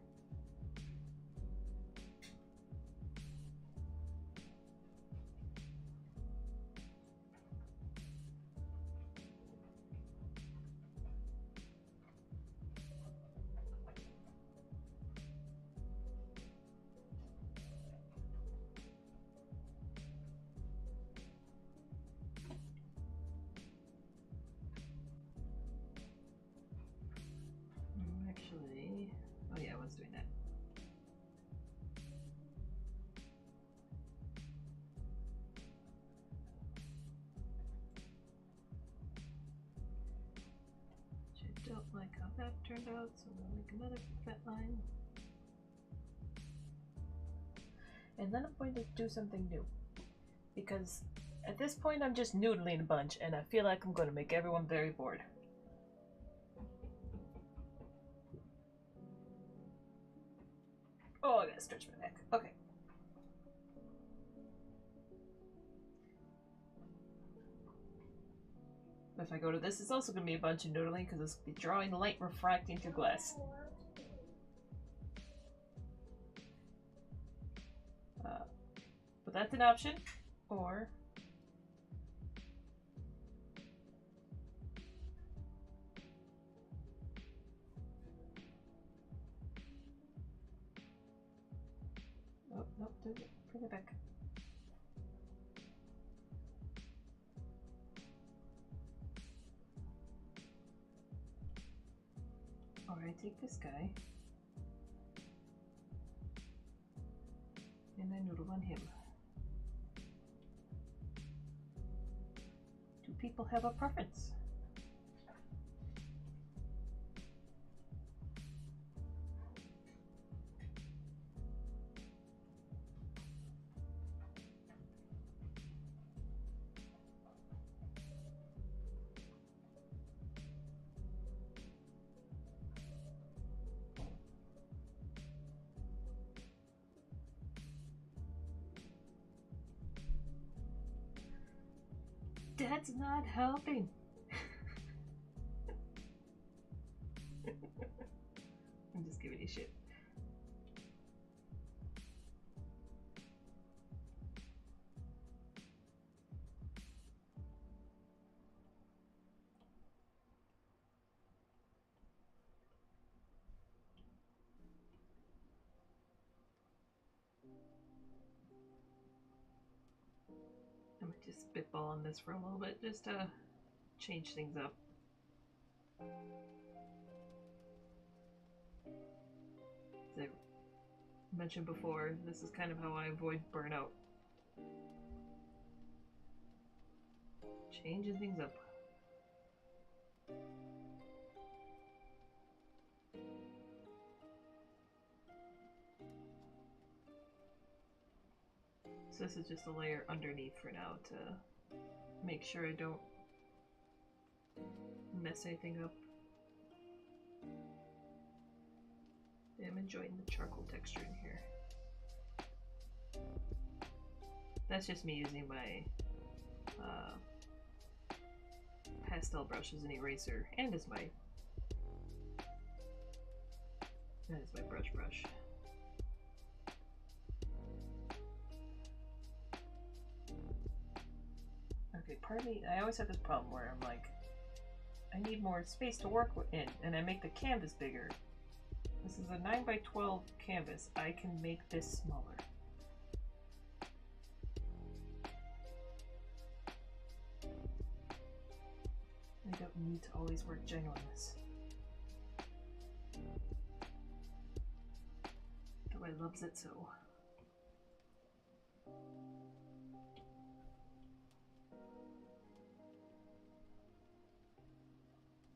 Actually, oh yeah, I was doing that. I don't like how that turned out, so I'm gonna make another vet line. And then I'm going to do something new. Because at this point I'm just noodling a bunch and I feel like I'm going to make everyone very bored. Oh, I gotta stretch my neck. Okay. If I go to this, it's also going to be a bunch of noodling because it's going to be drawing light refracting through glass. But that's an option. Or... oh, no, bring it back. Alright, take this guy. And I noodle on him. Do people have a preference? That's not helping. I'm just giving you shit. I'm gonna just spitball on this for a little bit just to change things up. As I mentioned before, this is kind of how I avoid burnout. Changing things up. So this is just a layer underneath for now to make sure I don't mess anything up. I'm enjoying the charcoal texture in here. That's just me using my pastel brush as an eraser and as my brush. Okay, me, part of me, I always have this problem where I'm like, I need more space to work in, and I make the canvas bigger. This is a 9 by 12 canvas. I can make this smaller. I don't need to always work genuineness. Though I loves it so.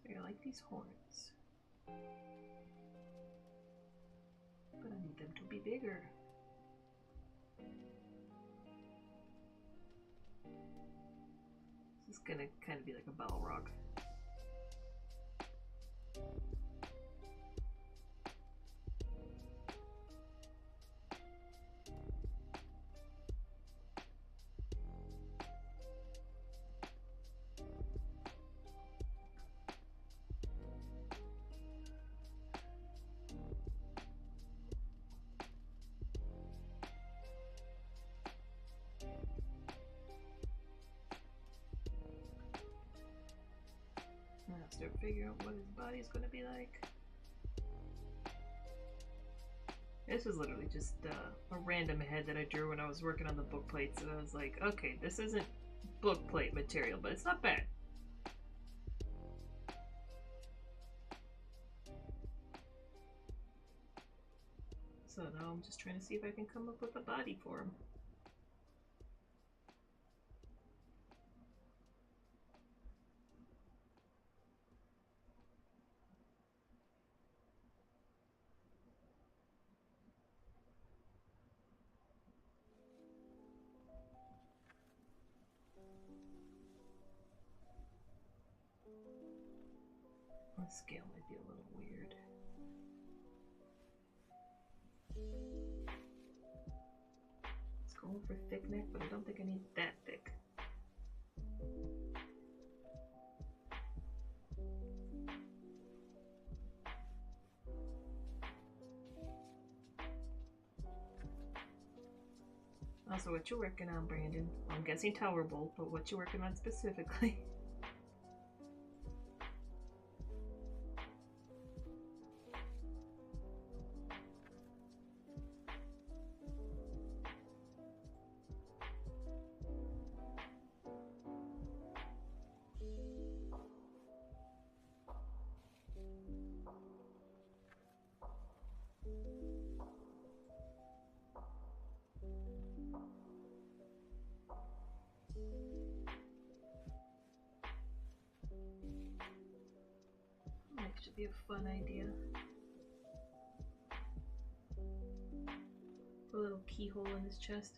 I like these horns. But I need them to be bigger. This is gonna kind of be like a Balrog. Start figuring out what his body's gonna be like. This was literally just a random head that I drew when I was working on the book plates, and I was like, okay, this isn't book plate material, but it's not bad. So now I'm just trying to see if I can come up with a body for him. The scale might be a little weird. It's going for thick neck, but I don't think I need that thick. Also, what you working on, Brandon? I'm guessing Tower Bolt, but what you working on specifically? Should be a fun idea. Put a little keyhole in his chest.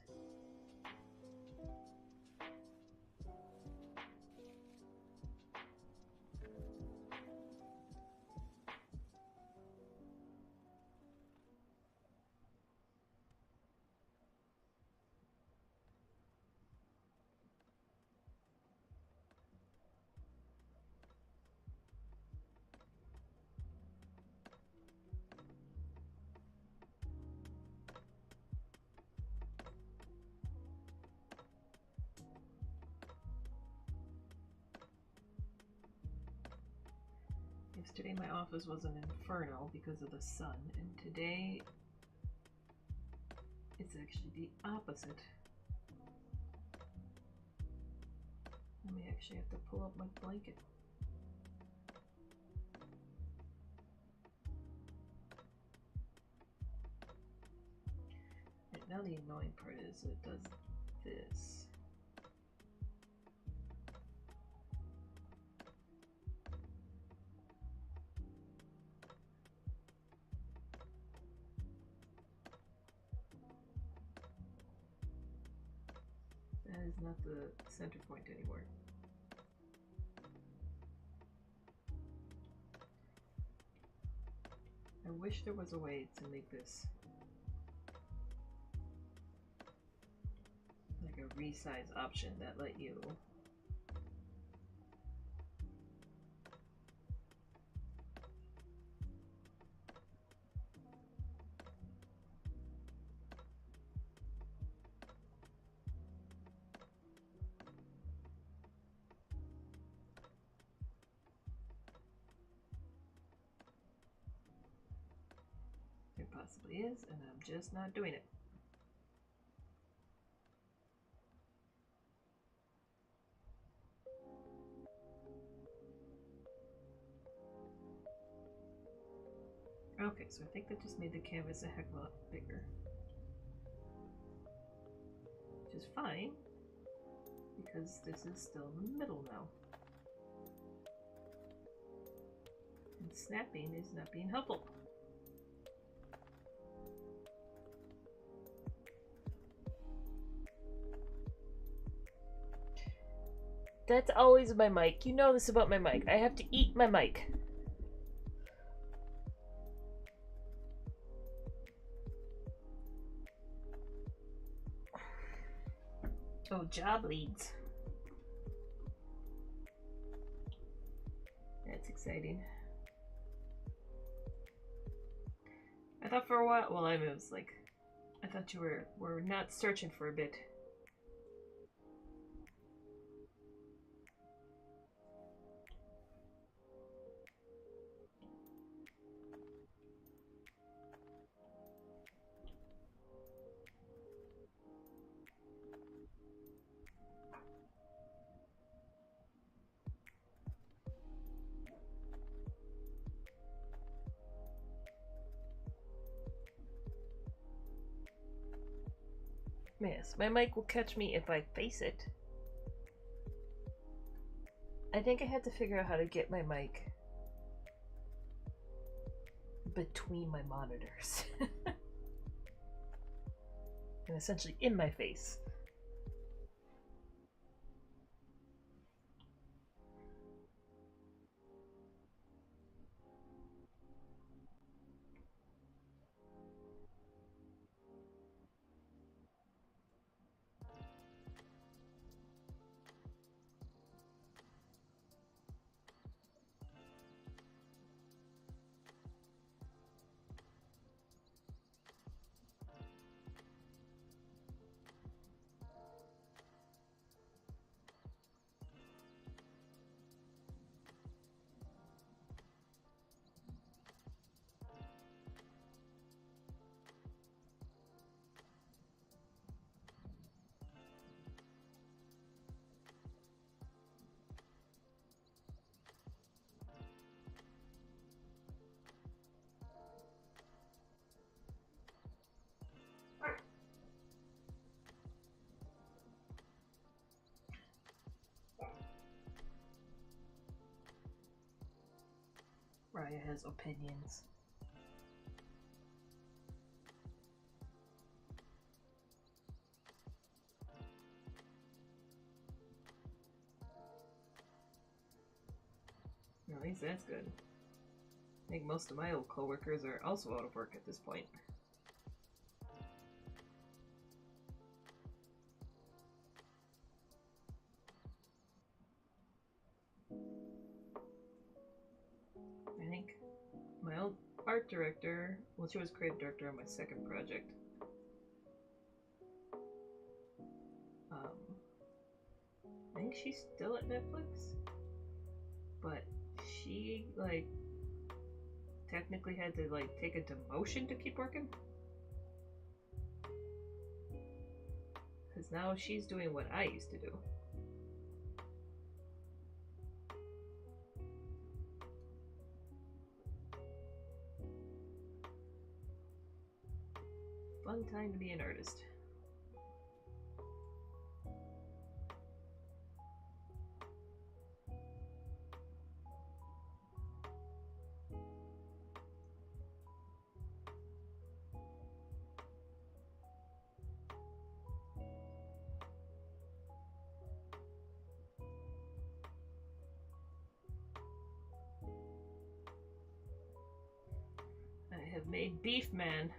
Yesterday my office was an inferno because of the sun, and today it's actually the opposite. I may actually have to pull up my blanket. And now the annoying part is it does this. That is not the center point anymore. I wish there was a way to make this like a resize option that let you possibly is, and I'm just not doing it. Okay, so I think that just made the canvas a heck of a lot bigger. Which is fine, because this is still in the middle now. And snapping is not being helpful. That's always my mic. You know this about my mic. I have to eat my mic. Oh, job leads. That's exciting. I thought for a while, well, I mean, it was like, I thought you were not searching for a bit. Yes, my mic will catch me if I face it. I think I had to figure out how to get my mic between my monitors. And essentially in my face. Raya has opinions. At least that's good. I think most of my old coworkers are also out of work at this point. I think my old art director, well, she was creative director on my second project. I think she's still at Netflix, but she like technically had to like take a demotion to keep working, because now she's doing what I used to do. Fun time to be an artist. I have made Beef Man.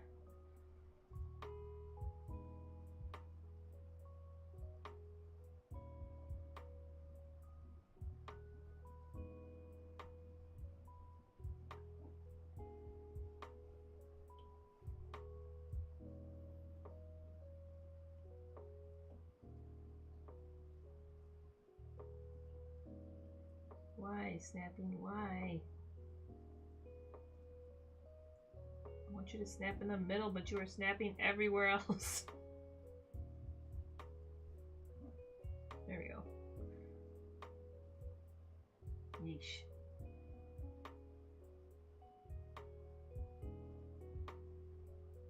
Why, Snapping? Why? want you to snap in the middle, but you are snapping everywhere else. There we go. Yeesh.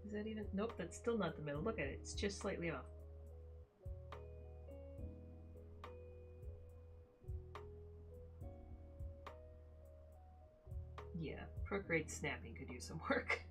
Is that even? Nope, that's still not the middle. Look at it. It's just slightly off. Yeah, Procreate snapping could use some work.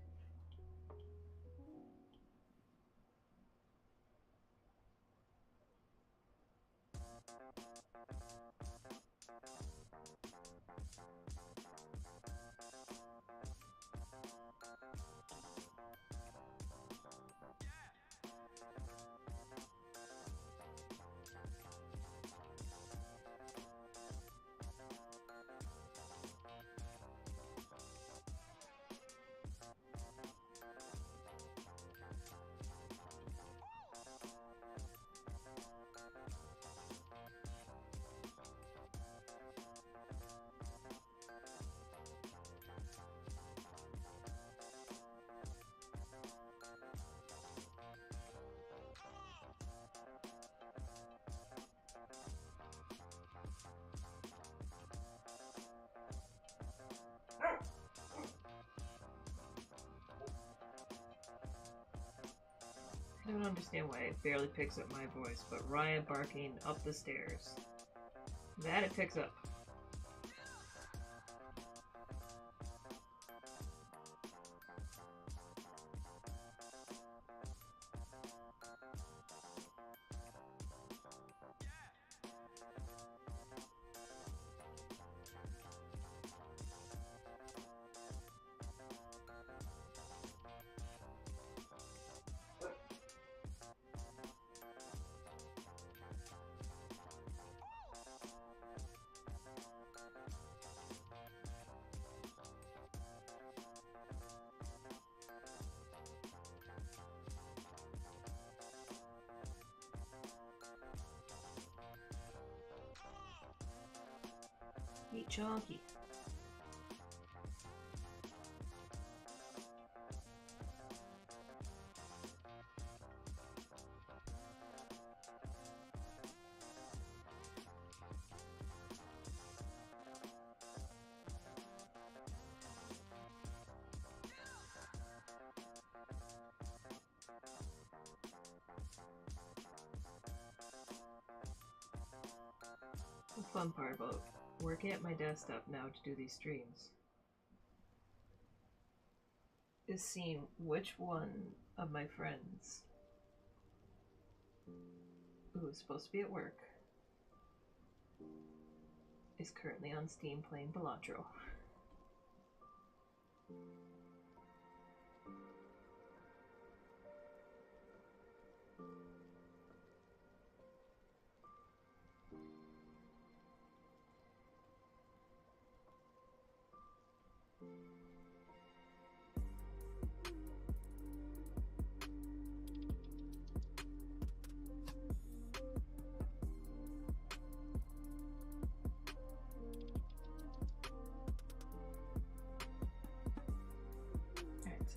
I don't understand why it barely picks up my voice, but Raya barking up the stairs. That it picks up. Eat chunky. The fun part about working at my desktop now to do these streams is seeing which one of my friends who is supposed to be at work is currently on Steam playing Balatro.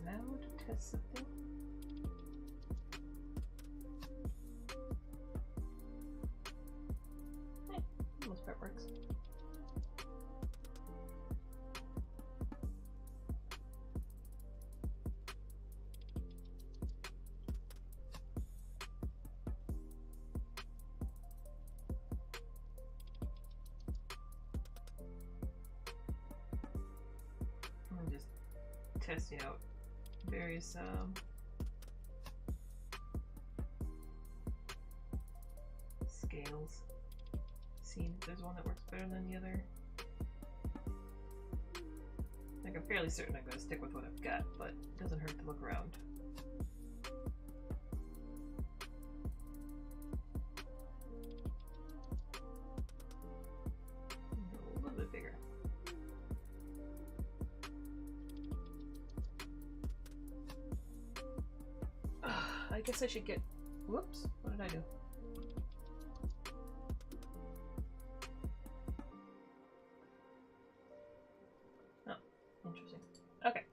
Now to test something. Hey, most part works. I'm just testing out various scales. See if there's one that works better than the other. Like, I'm fairly certain I'm going to stick with what I've got, but it doesn't hurt to look around. A little bit bigger. I guess I should get... Whoops, what did I do? Oh, interesting. Okay.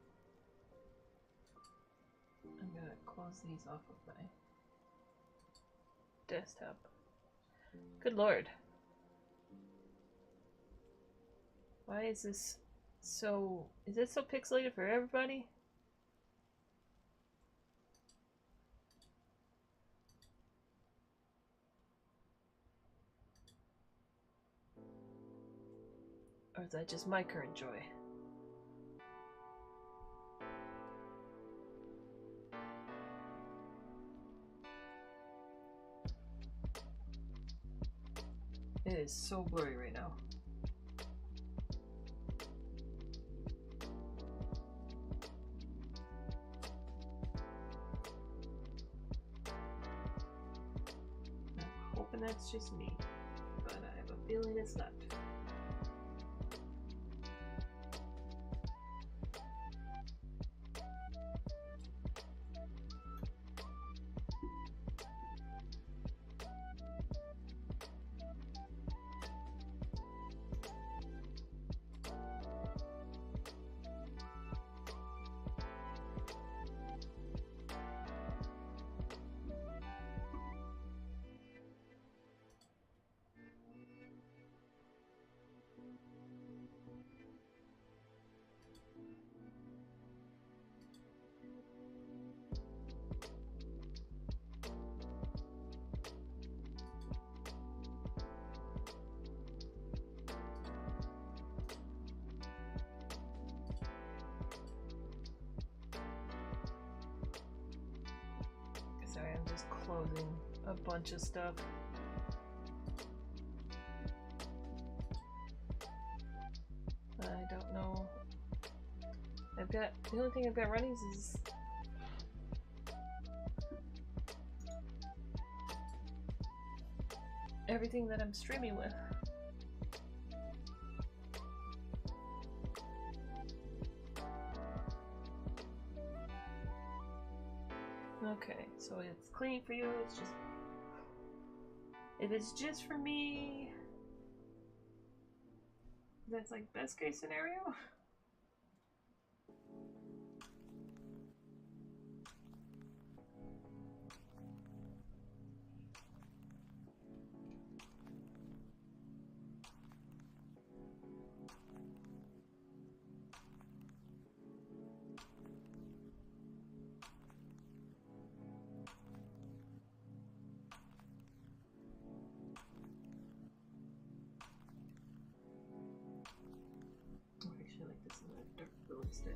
close these off of my desktop. Good lord. Why is this so... Is it so pixelated for everybody? Or is that just my current joy? It is so blurry right now. I'm hoping that's just me, but I have a feeling it's not. Sorry, I'm just closing a bunch of stuff. I don't know. The only thing I've got running is everything that I'm streaming with. Okay, so it's clean for you, it's just... If it's just for me... That's like best case scenario? I like this in a dark blue instead.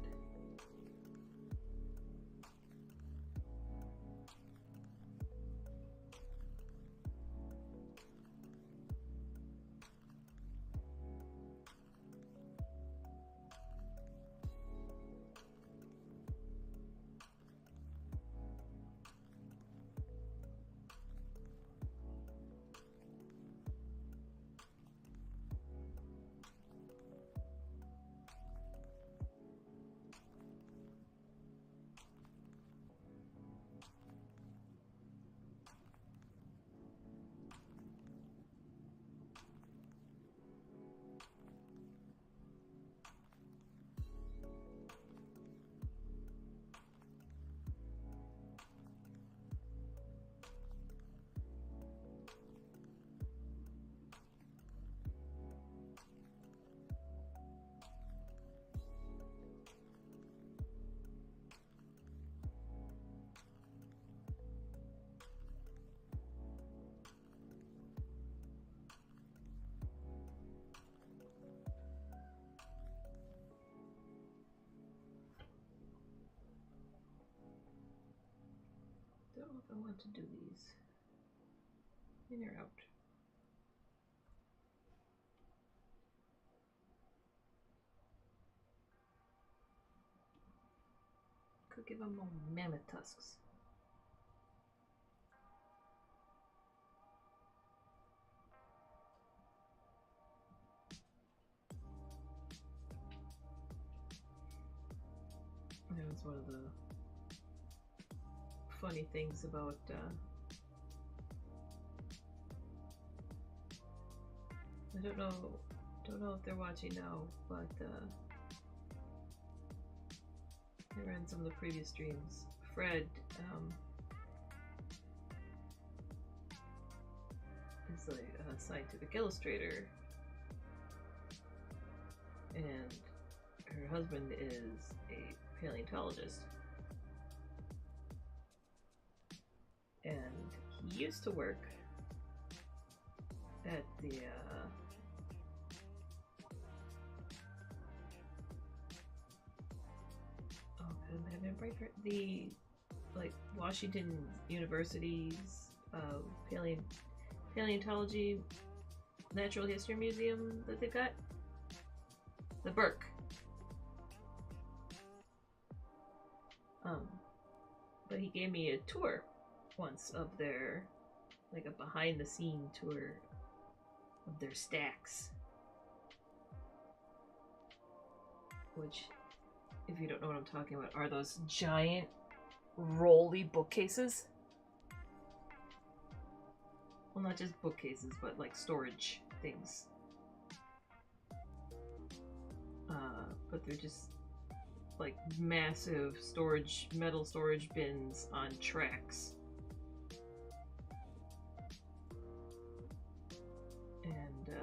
Don't know if I want to do these in or out. Could give them more mammoth tusks. That was one of the funny things about I don't know if they're watching now, but I ran some of the previous streams. Fred is a scientific illustrator, and her husband is a paleontologist. And he used to work at the the like Washington University's paleontology natural history museum that they've got, the Burke. But he gave me a tour once of their, like a behind the scene tour of their stacks, which, if you don't know what I'm talking about, are those giant rolly bookcases. Well, not just bookcases, but like storage things. But they're just like massive storage, metal storage bins on tracks. And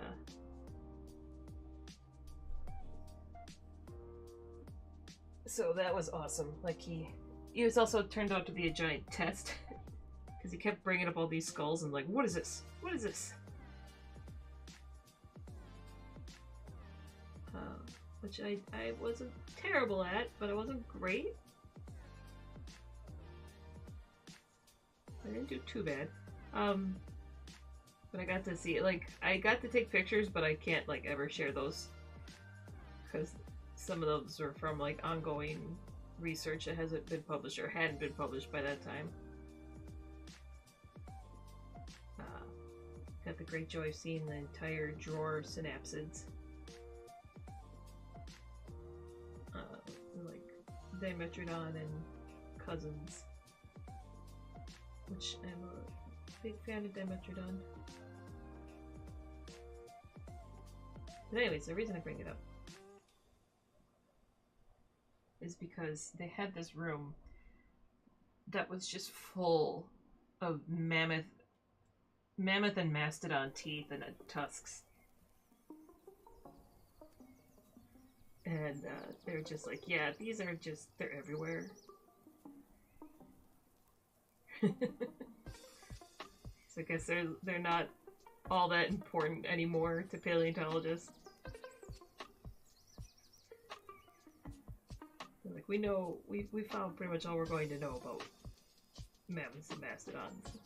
so that was awesome. Like he was also turned out to be a giant test because he kept bringing up all these skulls and like, what is this? What is this? Which I wasn't terrible at, but I wasn't great. I didn't do too bad. But I got to see it. Like, I got to take pictures, but I can't like ever share those because some of those are from like ongoing research that hasn't been published or hadn't been published by that time. Got the great joy of seeing the entire drawer of synapsids. Like Dimetrodon and cousins, which I'm a big fan of Dimetrodon. But anyways, the reason I bring it up is because they had this room that was just full of mammoth and mastodon teeth and tusks. And they're just like, yeah, these are just, they're everywhere. So I guess they're not all that important anymore to paleontologists. They're like, we know, we found pretty much all we're going to know about mammoths and mastodons.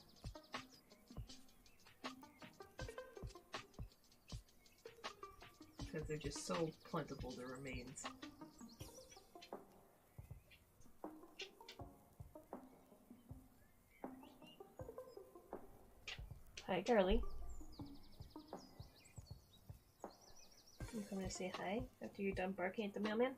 Because they're just so plentiful, their remains. Hi, Carly. You coming to say hi after you're done barking at the mailman?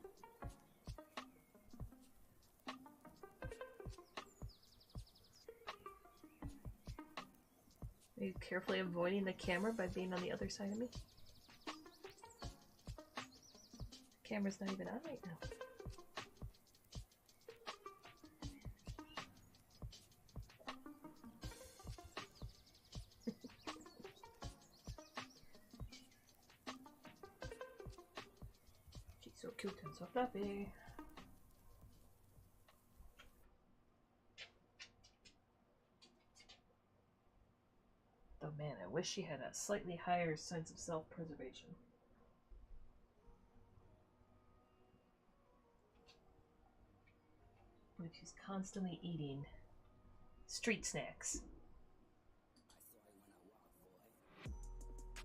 Are you carefully avoiding the camera by being on the other side of me? The camera's not even on right now. She's so cute and so fluffy. Oh man, I wish she had a slightly higher sense of self-preservation. But she's constantly eating street snacks.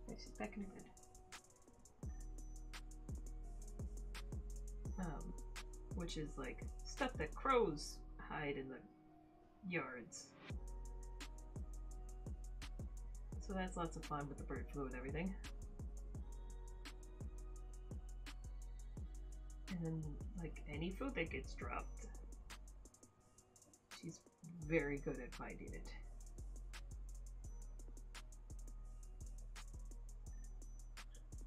Okay, she's back in her bed. Which is like stuff that crows hide in the yards. So that's lots of fun with the bird flu and everything. And then, like, any food that gets dropped, she's very good at finding it.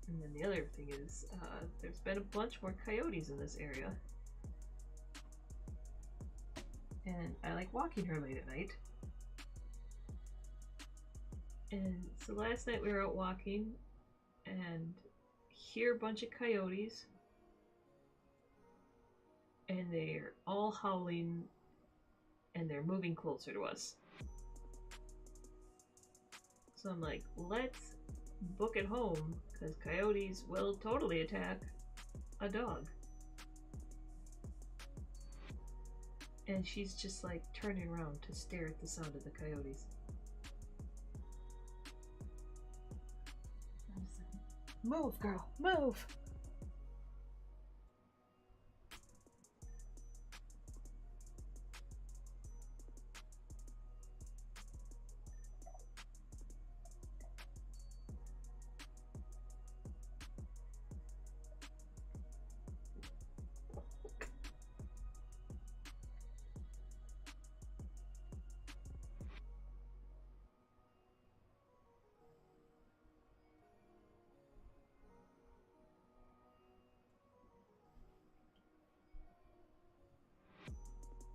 And then the other thing is, there's been a bunch more coyotes in this area. And I like walking her late at night. And so last night we were out walking and hear a bunch of coyotes, and they're all howling and they're moving closer to us. So I'm like, let's book it home because coyotes will totally attack a dog. And she's just like turning around to stare at the sound of the coyotes. Move, girl, move!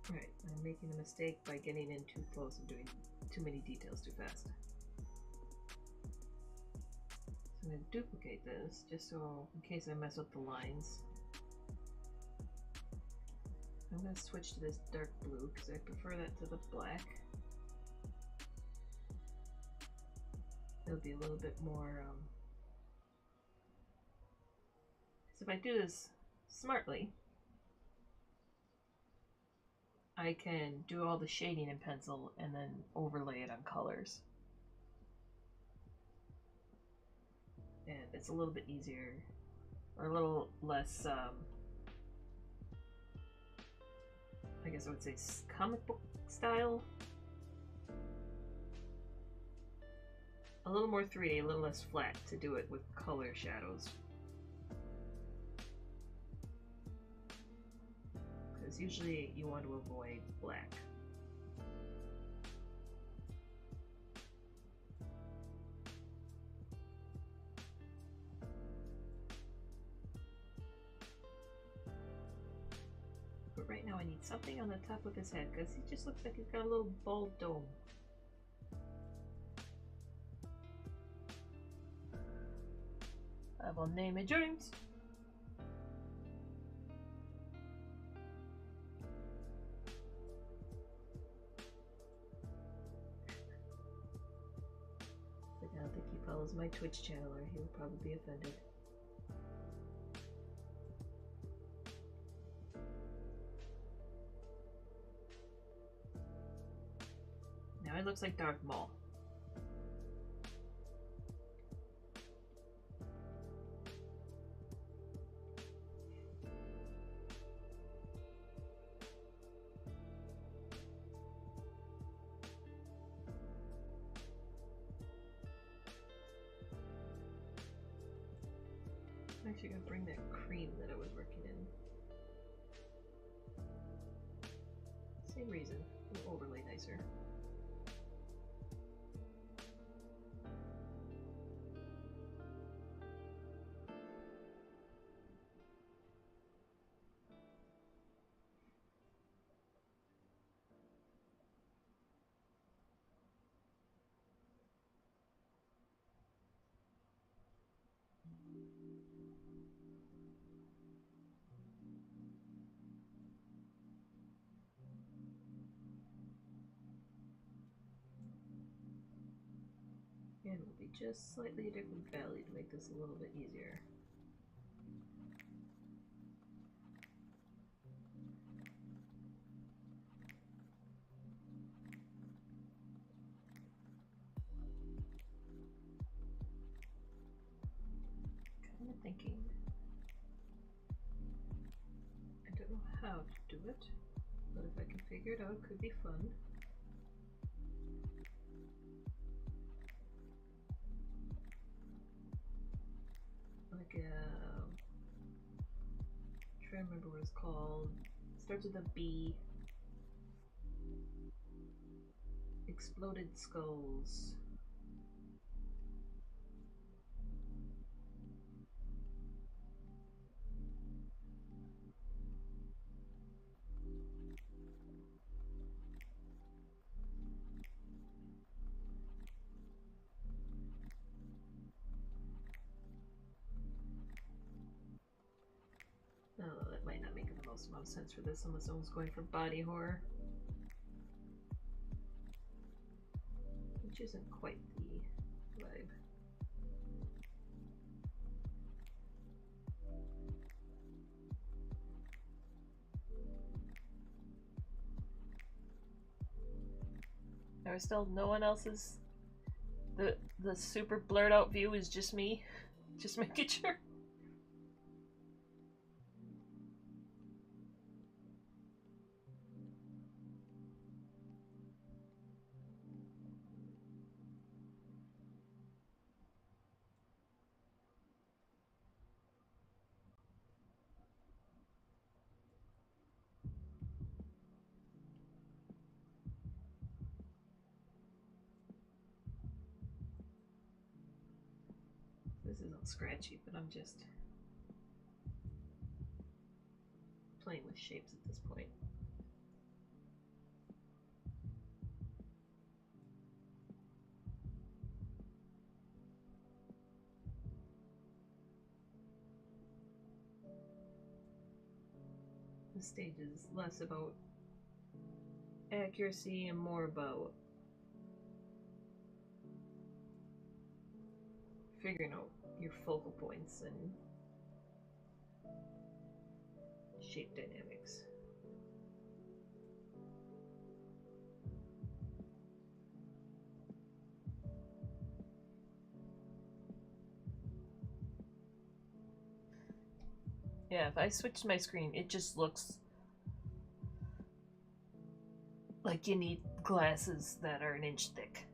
Right, I'm making a mistake by getting in too close and doing too many details too fast. So I'm going to duplicate this just so in case I mess up the lines. I'm going to switch to this dark blue because I prefer that to the black. It'll be a little bit more, so if I do this smartly, I can do all the shading in pencil and then overlay it on colors. And it's a little bit easier, or a little less, I guess I would say comic book style. A little more 3D, a little less flat to do it with color shadows. Because usually you want to avoid black. But right now I need something on the top of his head because he just looks like he's got a little bald dome. I will name it James. But I don't think he follows my Twitch channel or he will probably be offended. Now it looks like Darth Maul. I'm actually gonna bring that cream that I was working in. Same reason, an overlay nicer. And will be just slightly a different valley to make this a little bit easier. Kind of thinking. I don't know how to do it, but if I can figure it out, it could be fun. Like trying to remember what it's called. It starts with a B. Exploded Skulls. most amount of sense for this unless someone's going for body horror. Which isn't quite the vibe. There was still no one else's. The super blurred out view is just me. Just making sure. This isn't scratchy, but I'm just playing with shapes at this point. This stage is less about accuracy and more about figuring out your focal points and shape dynamics. Yeah, if I switch my screen, it just looks like you need glasses that are an inch thick.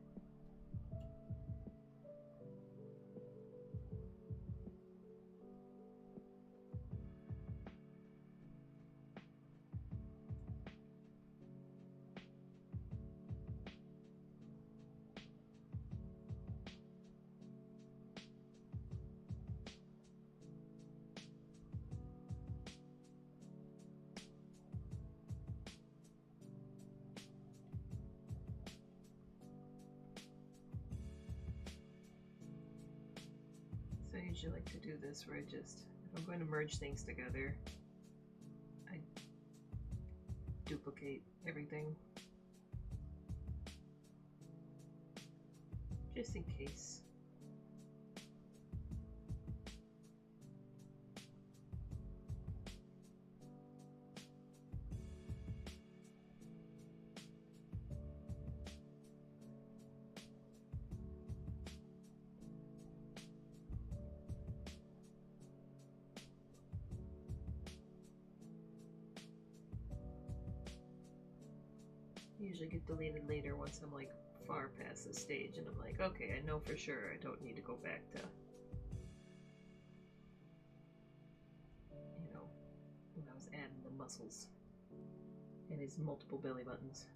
I usually like to do this where I just, if I'm going to merge things together, I duplicate everything. Just in case. Usually get deleted later once I'm like far past the stage and I'm like, okay, I know for sure I don't need to go back to, you know, when I was adding the muscles and his multiple belly buttons.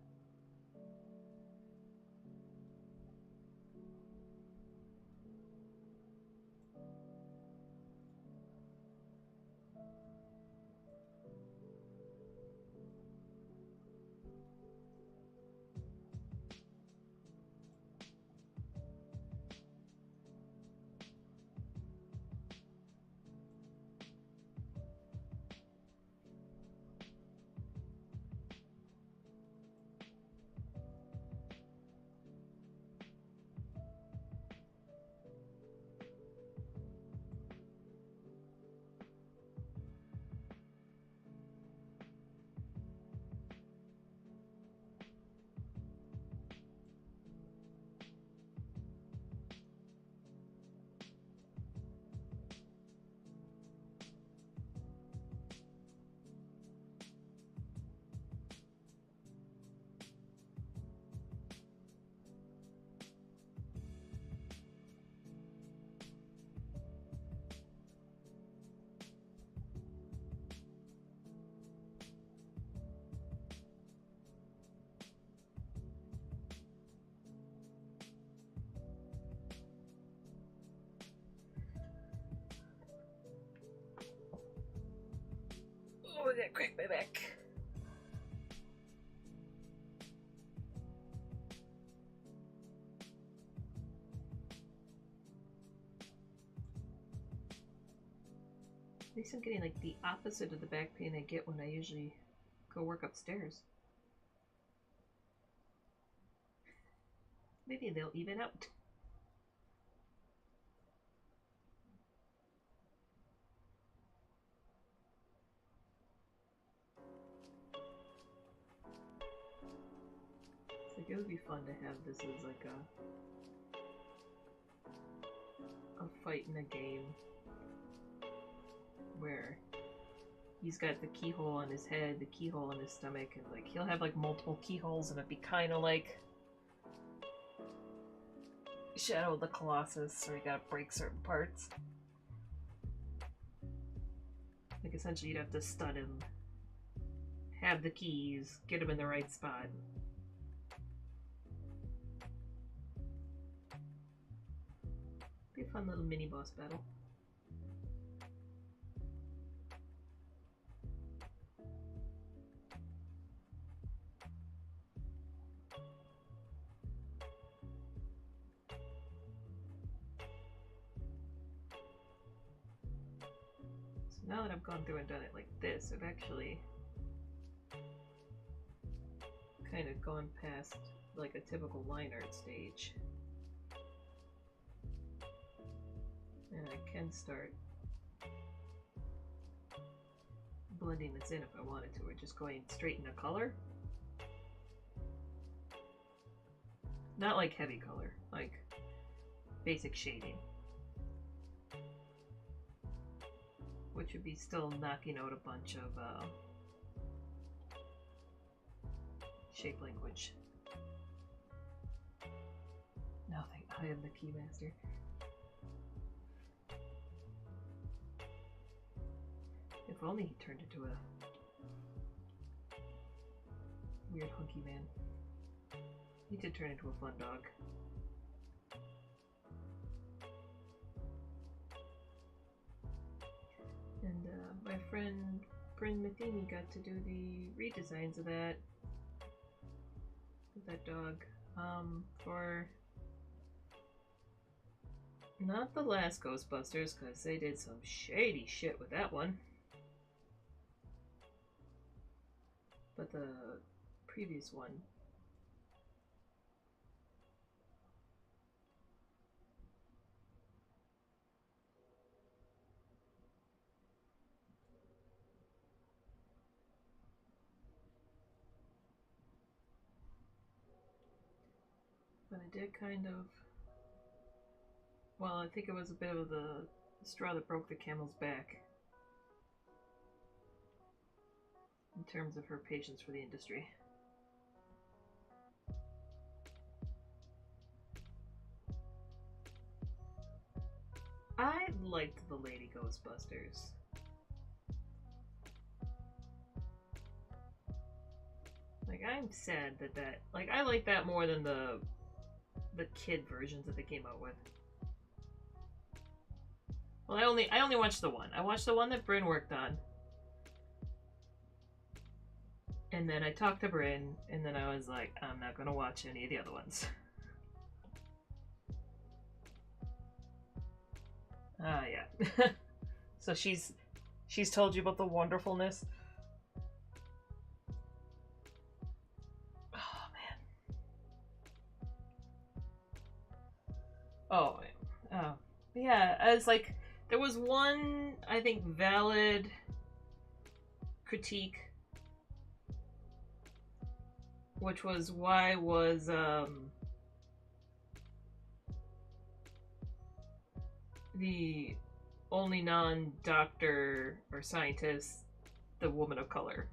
Oh, I gotta crack my back. least I'm getting like the opposite of the back pain I get when I usually go work upstairs. Maybe they'll even out. It's like it would be fun to have this as like a fight in a game where he's got the keyhole on his head, the keyhole in his stomach, and like he'll have like multiple keyholes, and it'd be kind of like Shadow of the Colossus, where you gotta break certain parts. Like essentially, you'd have to stun him, have the keys, get him in the right spot. Be a fun little mini boss battle. Now that I've gone through and done it like this, I've actually kind of gone past like a typical line art stage. And I can start blending this in if I wanted to, or just going straight into color. Not like heavy color, like basic shading. Which would be still knocking out a bunch of shape language. Nothing. I am the keymaster. If only he turned into a weird hunky man. He did turn into a fun dog. And my friend Bryn Matheny got to do the redesigns of that dog for not the last Ghostbusters, because they did some shady shit with that one, but the previous one. But I did kind of, well, I think it was a bit of the straw that broke the camel's back in terms of her patience for the industry. I liked the Lady Ghostbusters. Like, I'm sad that like, I like that more than the kid versions that they came out with. Well, I only watched the one. I watched the one that Bryn worked on. And then I talked to Bryn, and then I was like, I'm not gonna watch any of the other ones. Ah, yeah. So she's told you about the wonderfulness. Oh, man. Oh, yeah, I was like, there was one, I think, valid critique, which was why was, the only non-doctor or scientist the woman of color.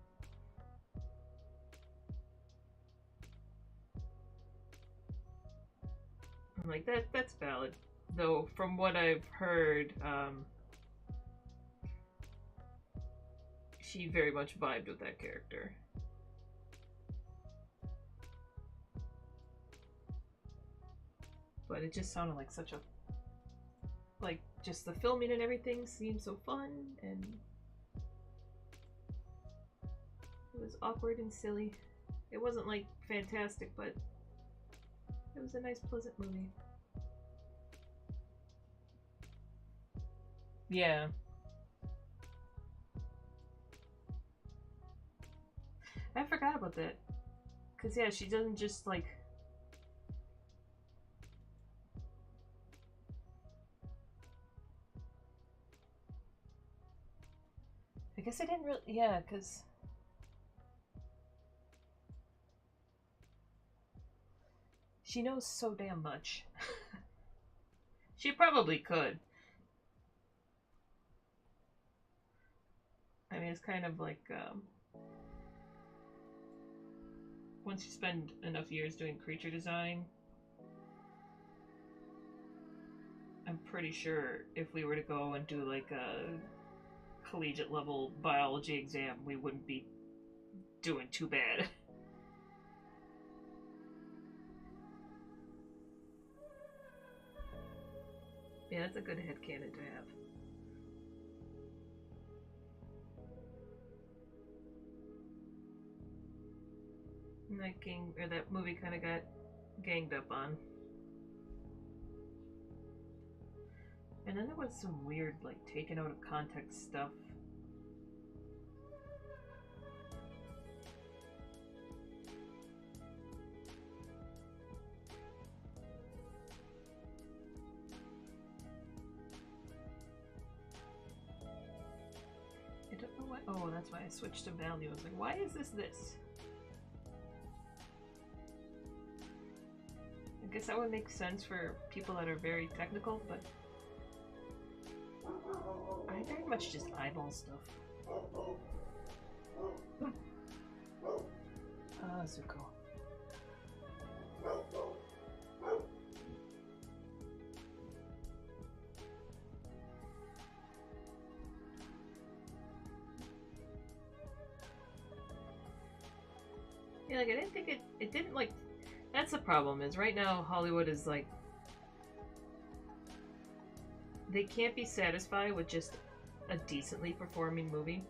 I'm like, that's valid. Though, from what I've heard, she very much vibed with that character. But it just sounded like such a... like, just the filming and everything seemed so fun, and it was awkward and silly. It wasn't, like, fantastic, but it was a nice, pleasant movie. Yeah. I forgot about that. Cause yeah, she doesn't just like. I guess I didn't really. Yeah, because. She knows so damn much. She probably could. I mean, it's kind of like once you spend enough years doing creature design, I'm pretty sure if we were to go and do like a collegiate level biology exam, we wouldn't be doing too bad. Yeah, that's a good headcanon to have. And that movie kind of got ganged up on. And then there was some weird, like, taken out of context stuff. I don't know why. Oh, that's why I switched to value. I was like, why is this? I guess that would make sense for people that are very technical, but I very much just eyeball stuff. Ah, Zuko. Yeah, like, I didn't think it didn't, like, that's the problem, is right now Hollywood is, like, they can't be satisfied with just a decently performing movie.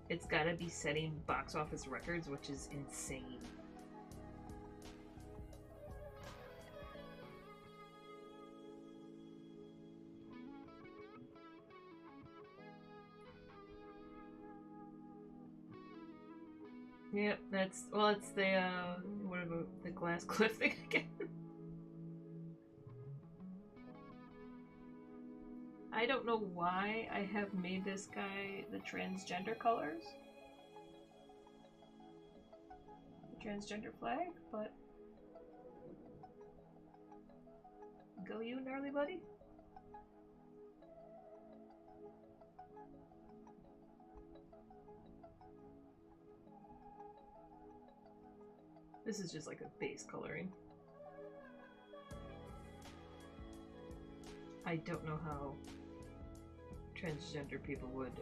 It's gotta be setting box office records, which is insane. Yep, it's the, what about the glass cliff thing again? I don't know why I have made this guy the transgender colors. The transgender flag, but go you, gnarly buddy. This is just like a base coloring. I don't know how transgender people would,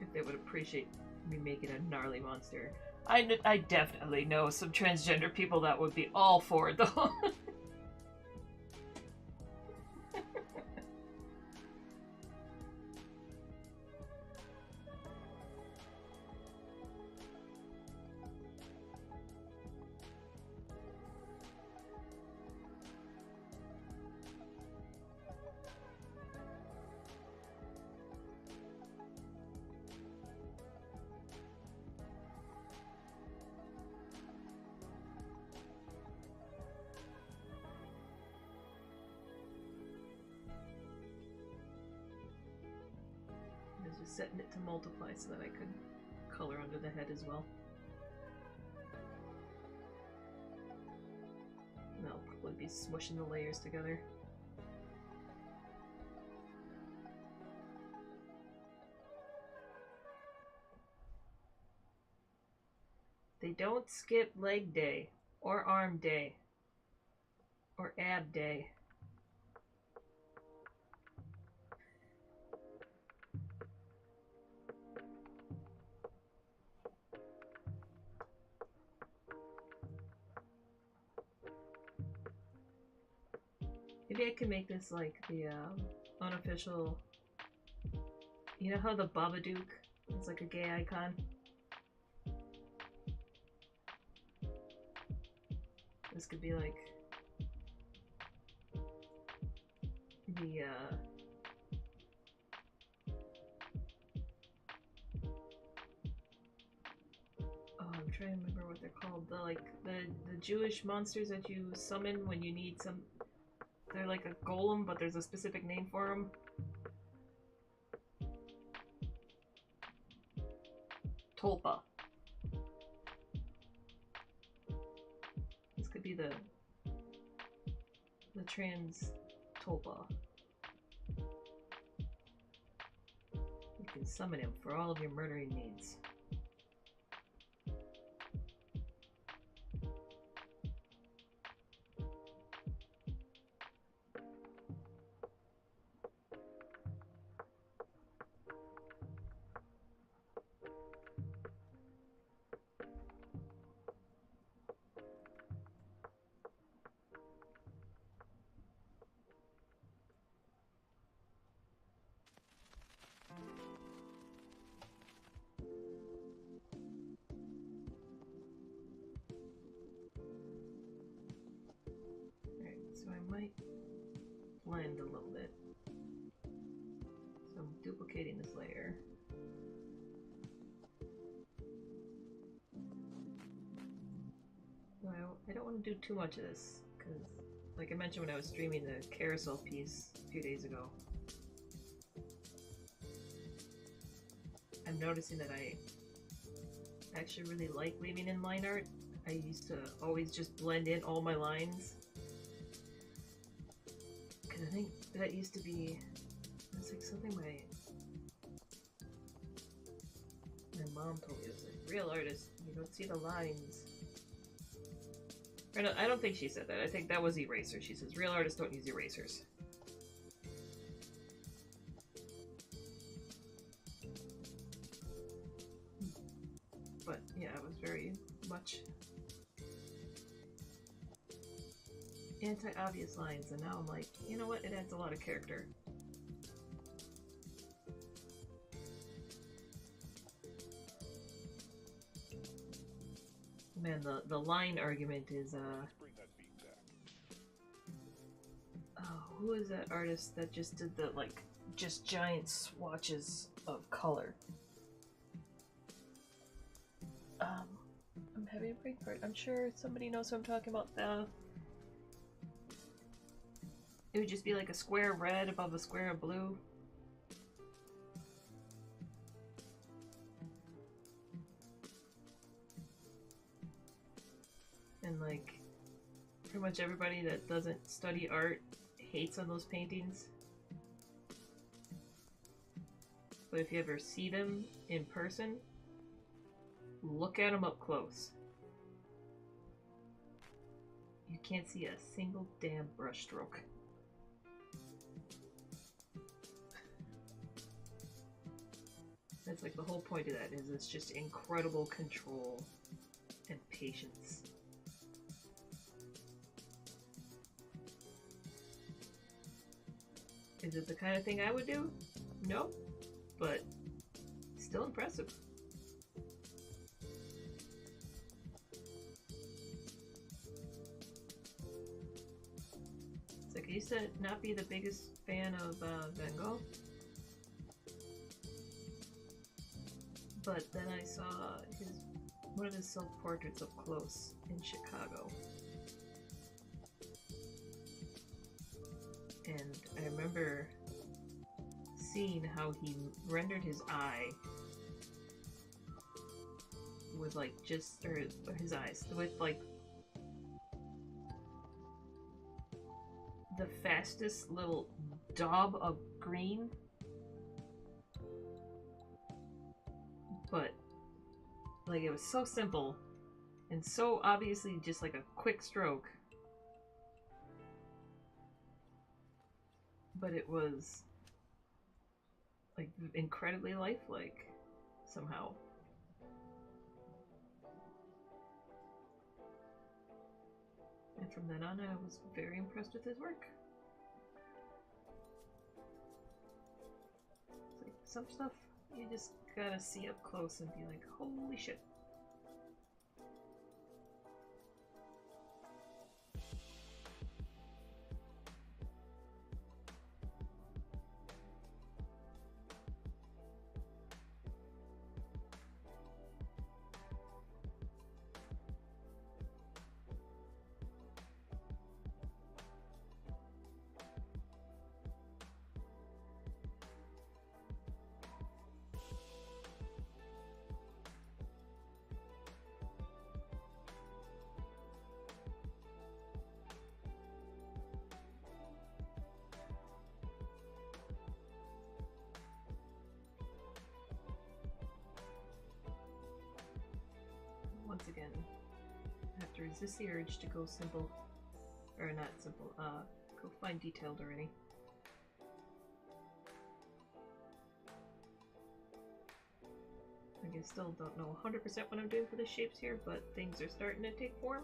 if they would appreciate me making a gnarly monster. I definitely know some transgender people that would be all for it, though. Just setting it to multiply so that I could color under the head as well. And I'll probably be smushing the layers together. They don't skip leg day, or arm day, or ab day. Maybe I can make this like the unofficial. You know how the Babadook is like a gay icon? This could be like the I'm trying to remember what they're called. The Jewish monsters that you summon when you need some. They're like a golem, but there's a specific name for them. Tolpa. This could be the trans Tolpa. You can summon him for all of your murdering needs. Blend a little bit. So I'm duplicating this layer. No, I don't want to do too much of this because, like I mentioned when I was streaming the carousel piece a few days ago, I'm noticing that I actually really like leaving in line art. I used to always just blend in all my lines. I think that used to be, it's like something my mom told me. It was like, real artists, you don't see the lines. Or no, I don't think she said that. I think that was eraser. She says, real artists don't use erasers. But yeah, it was very much anti-obvious lines, and now I'm like, you know what, it adds a lot of character. Man, the line argument is, oh, who is that artist that just did the, like, just giant swatches of color? I'm having a brain fart. I'm sure somebody knows what I'm talking about. It would just be like a square of red above a square of blue. And like, pretty much everybody that doesn't study art hates on those paintings. But if you ever see them in person, look at them up close. You can't see a single damn brushstroke. That's like the whole point of that, is it's just incredible control and patience. Is it the kind of thing I would do? No, but still impressive. It's like I used to not be the biggest fan of Van Gogh. But then I saw one of his self-portraits up close in Chicago. And I remember seeing how he rendered his eye with like or his eyes, with like the fastest little daub of green. But like, it was so simple and so obviously just like a quick stroke, but it was like incredibly lifelike somehow. And from then on, I was very impressed with his work. It's like some stuff you just gotta see up close and be like, holy shit. to resist the urge to go simple, or not simple, go find detailed already. I still don't know 100% what I'm doing for the shapes here, but things are starting to take form.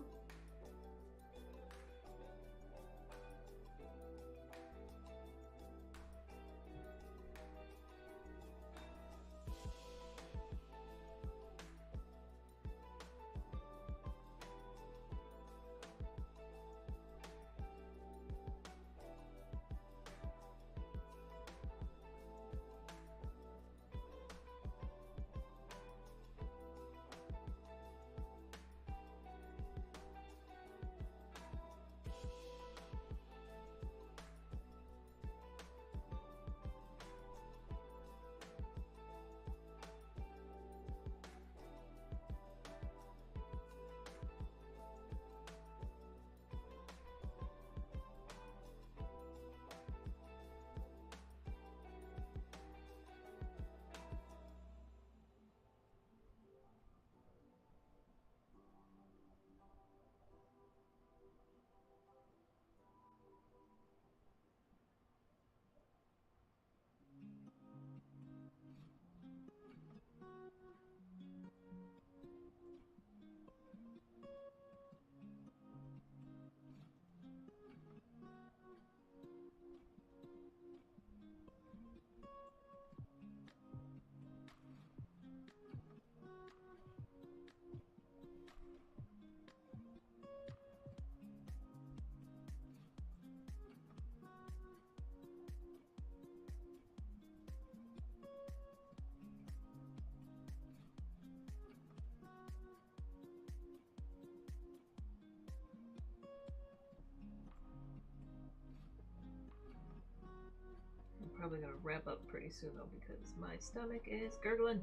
Probably gonna wrap up pretty soon though because my stomach is gurgling.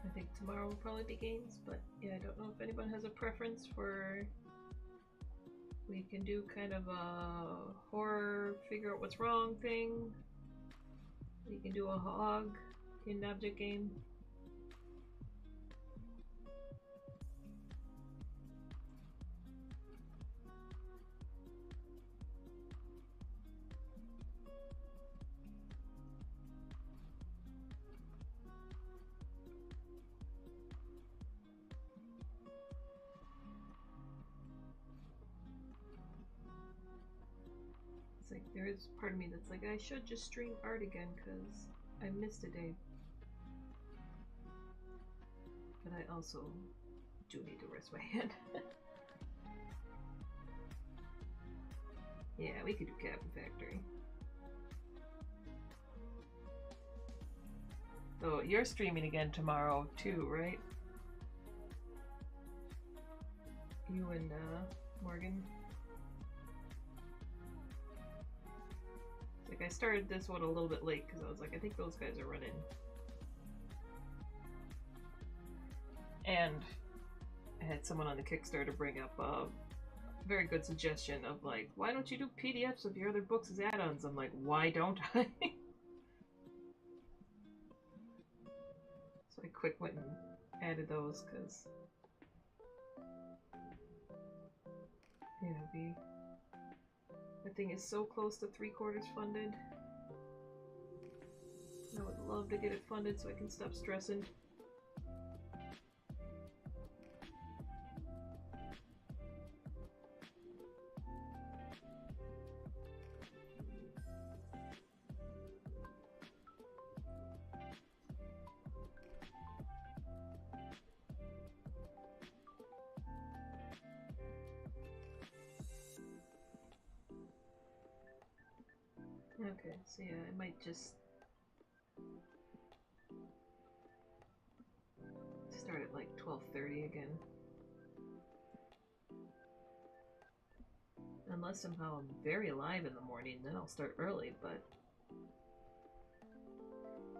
I think tomorrow will probably be games, but yeah, I don't know if anyone has a preference for. We can do kind of a horror, figure out what's wrong thing. We can do a hog in object game. It's like there is part of me that's like I should just stream art again because I missed a day. But I also do need to rest my hand. Yeah, we could do Cabin Factory. So you're streaming again tomorrow too, right? You and Morgan. Like I started this one a little bit late because I was like, I think those guys are running. And I had someone on the Kickstarter bring up a very good suggestion of like, why don't you do PDFs of your other books as add-ons? I'm like, why don't I? So I quick went and added those because yeah, that thing is so close to 3/4 funded. I would love to get it funded so I can stop stressing. Okay, so yeah, I might just start at like 12:30 again. Unless somehow I'm very alive in the morning, then I'll start early, but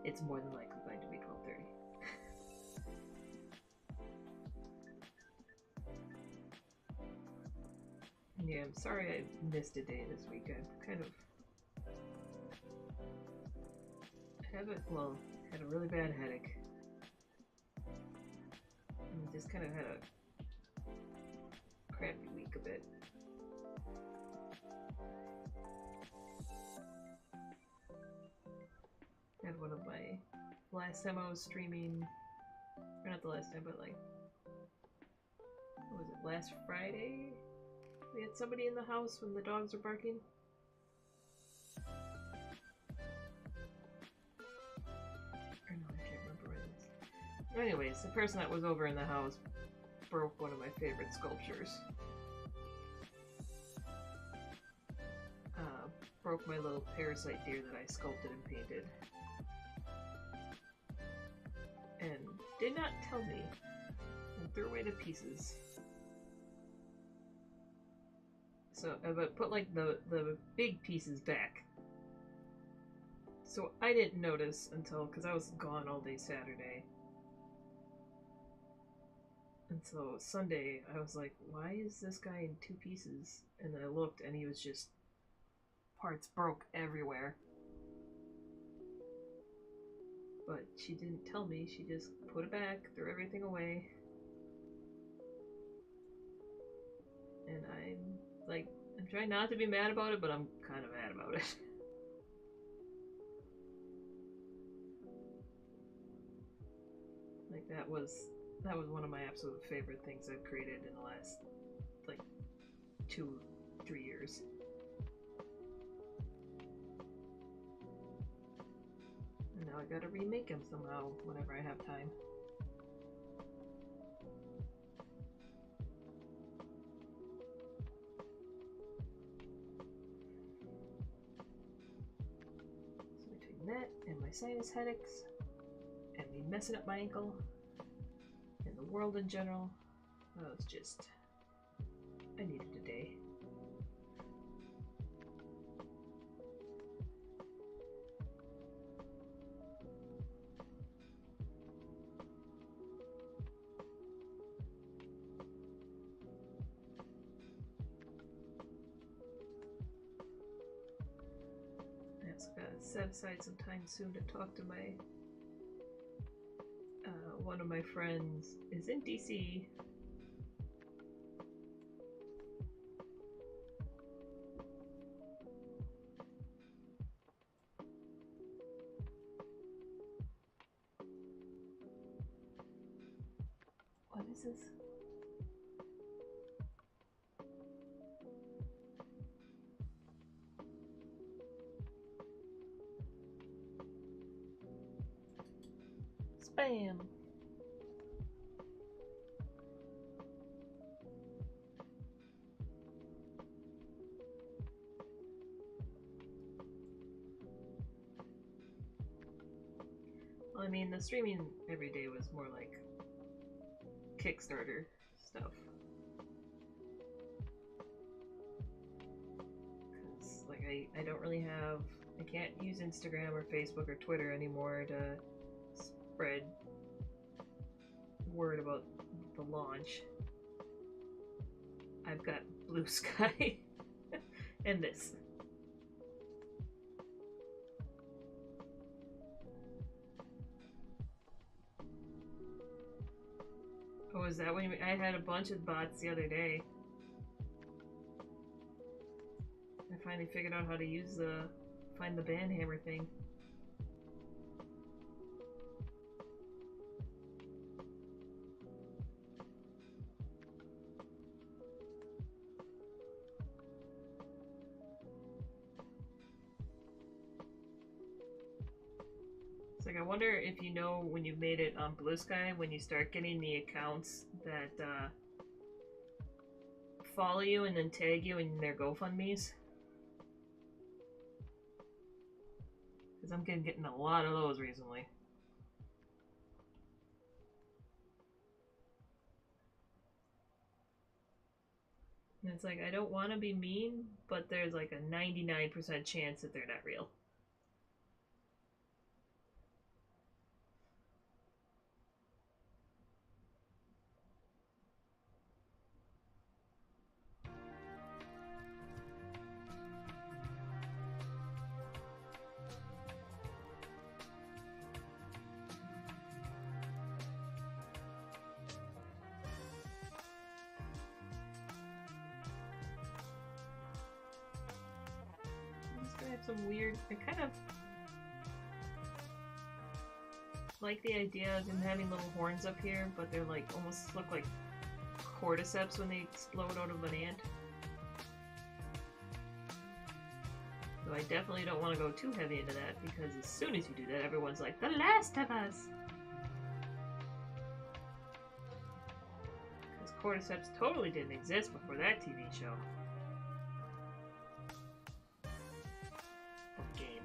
it's more than likely going to be 12:30. Yeah, I'm sorry I missed a day this week. I've kind of had a really bad headache. And just kind of had a crappy week a bit. Had one of my last time I was streaming, or not the last time, but like, what was it, last Friday? We had somebody in the house when the dogs were barking. Or no, I can't remember when it was. Anyways, the person that was over in the house broke one of my favorite sculptures. Broke my little parasite deer that I sculpted and painted. And did not tell me. And threw away the pieces. So I put like the big pieces back. So I didn't notice until, because I was gone all day Saturday. And so Sunday I was like, why is this guy in two pieces? And then I looked and he was just, parts broke everywhere. But she didn't tell me, she just put it back, threw everything away. And I'm trying not to be mad about it, but I'm kind of mad about it. Like that was one of my absolute favorite things I've created in the last like 2-3 years. And now I gotta remake him somehow whenever I have time. That and my sinus headaches and me messing up my ankle and the world in general, well, it's just, I needed a day. I also gotta set aside some time soon to talk to my one of my friends is in DC. What is this? Spam. Well, I mean, the streaming every day was more like Kickstarter stuff. Because, like, I don't really have... I can't use Instagram or Facebook or Twitter anymore to spread word about the launch. I've got Blue Sky and this. Oh, is that when you... I had a bunch of bots the other day. I finally figured out how to use find the band hammer thing. It's like, I wonder if you know when you've made it on Blue Sky, when you start getting the accounts that follow you and then tag you in their GoFundMes. Because I'm getting a lot of those recently. And it's like, I don't want to be mean, but there's like a 99% chance that they're not real. have some weird. I kind of like the idea of them having little horns up here, but they're like almost look like cordyceps when they explode out of an ant. So I definitely don't want to go too heavy into that, because as soon as you do that, everyone's like, The Last of Us! Because cordyceps totally didn't exist before that TV show. Or game.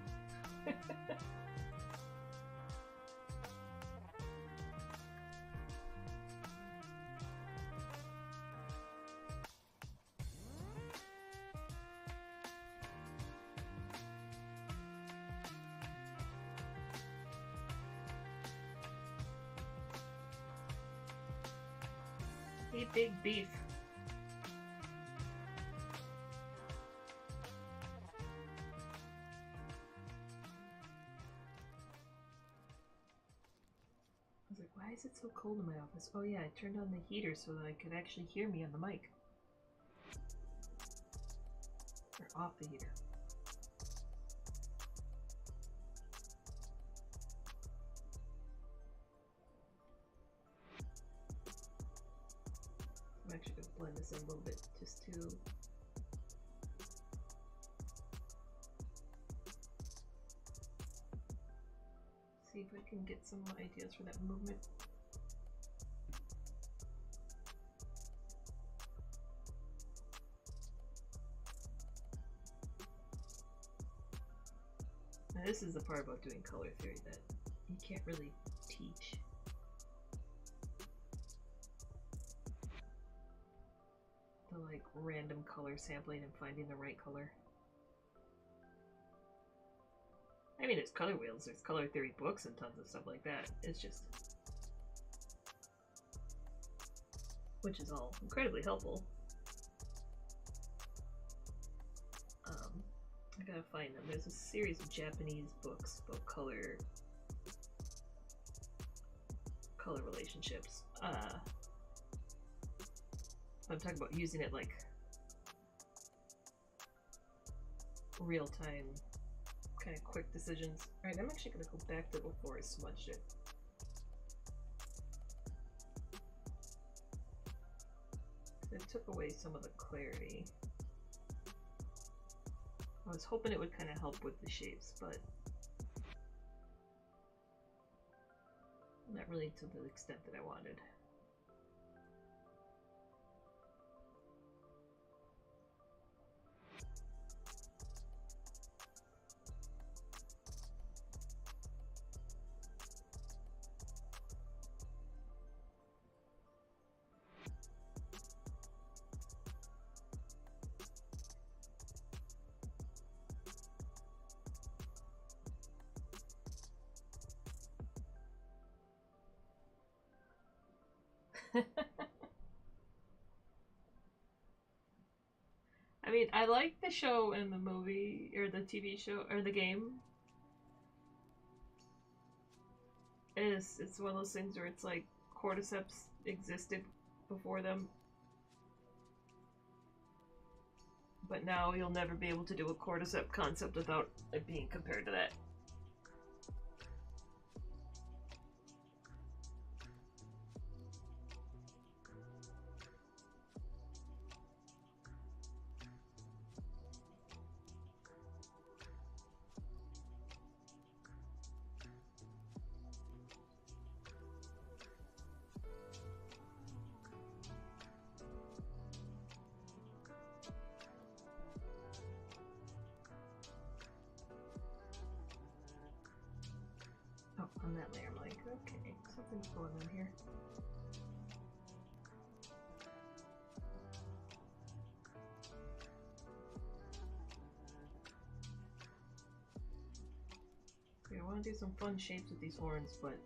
Eat big beef. I was like, why is it so cold in my office? Oh yeah, I turned on the heater so that I could actually hear me on the mic. Or off the heater. I'm actually going to blend this in a little bit just to see if I can get some ideas for that movement. Now this is the part about doing color theory that you can't really teach. The like random color sampling and finding the right color. I mean, there's color wheels, there's color theory books and tons of stuff like that. It's just, which is all incredibly helpful. I gotta find them. There's a series of Japanese books about color relationships. I'm talking about using it like real time, kind of quick decisions. Alright, I'm actually gonna go back to before I smudged it. It took away some of the clarity. I was hoping it would kind of help with the shapes, but not really to the extent that I wanted. I mean, I like the show and the movie, or the TV show, or the game. It's one of those things where it's like cordyceps existed before them. But now you'll never be able to do a cordyceps concept without it being compared to that. On that layer, I'm like, okay, something's going on here. Okay, I want to do some fun shapes with these horns, but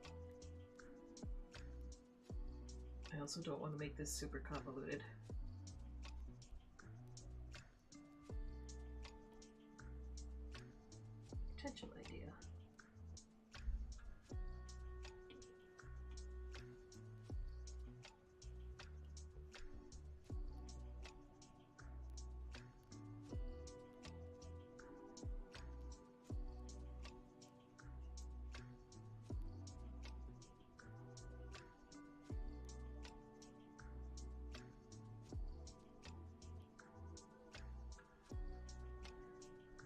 I also don't want to make this super convoluted. Potential idea.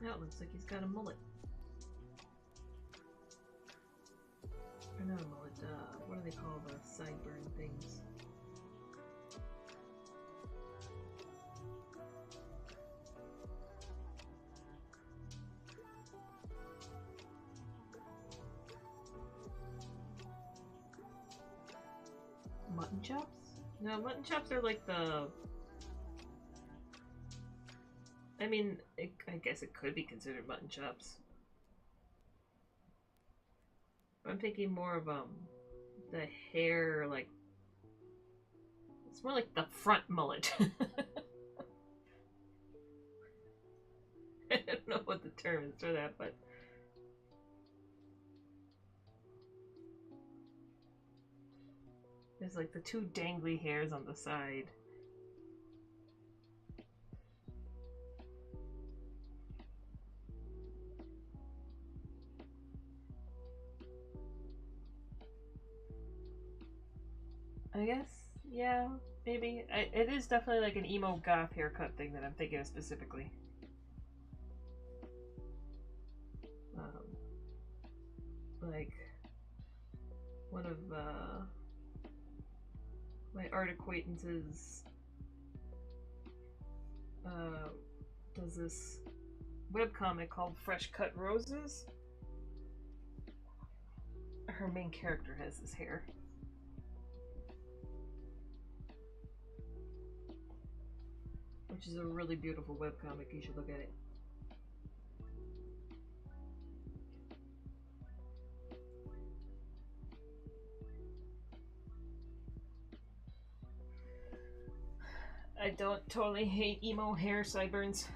Now it looks like he's got a mullet. Or not a mullet, what do they call the sideburn things? Mutton chops? No, mutton chops are like the... I mean, I guess it could be considered mutton chops. I'm thinking more of, the hair, like... It's more like the front mullet. I don't know what the term is for that, but... There's like the two dangly hairs on the side. I guess, yeah, maybe. It is definitely like an emo goth haircut thing that I'm thinking of specifically. Like, one of my art acquaintances does this webcomic called Fresh Cut Roses. Her main character has this hair. Which is a really beautiful webcomic, you should look at it. I don't totally hate emo hair sideburns.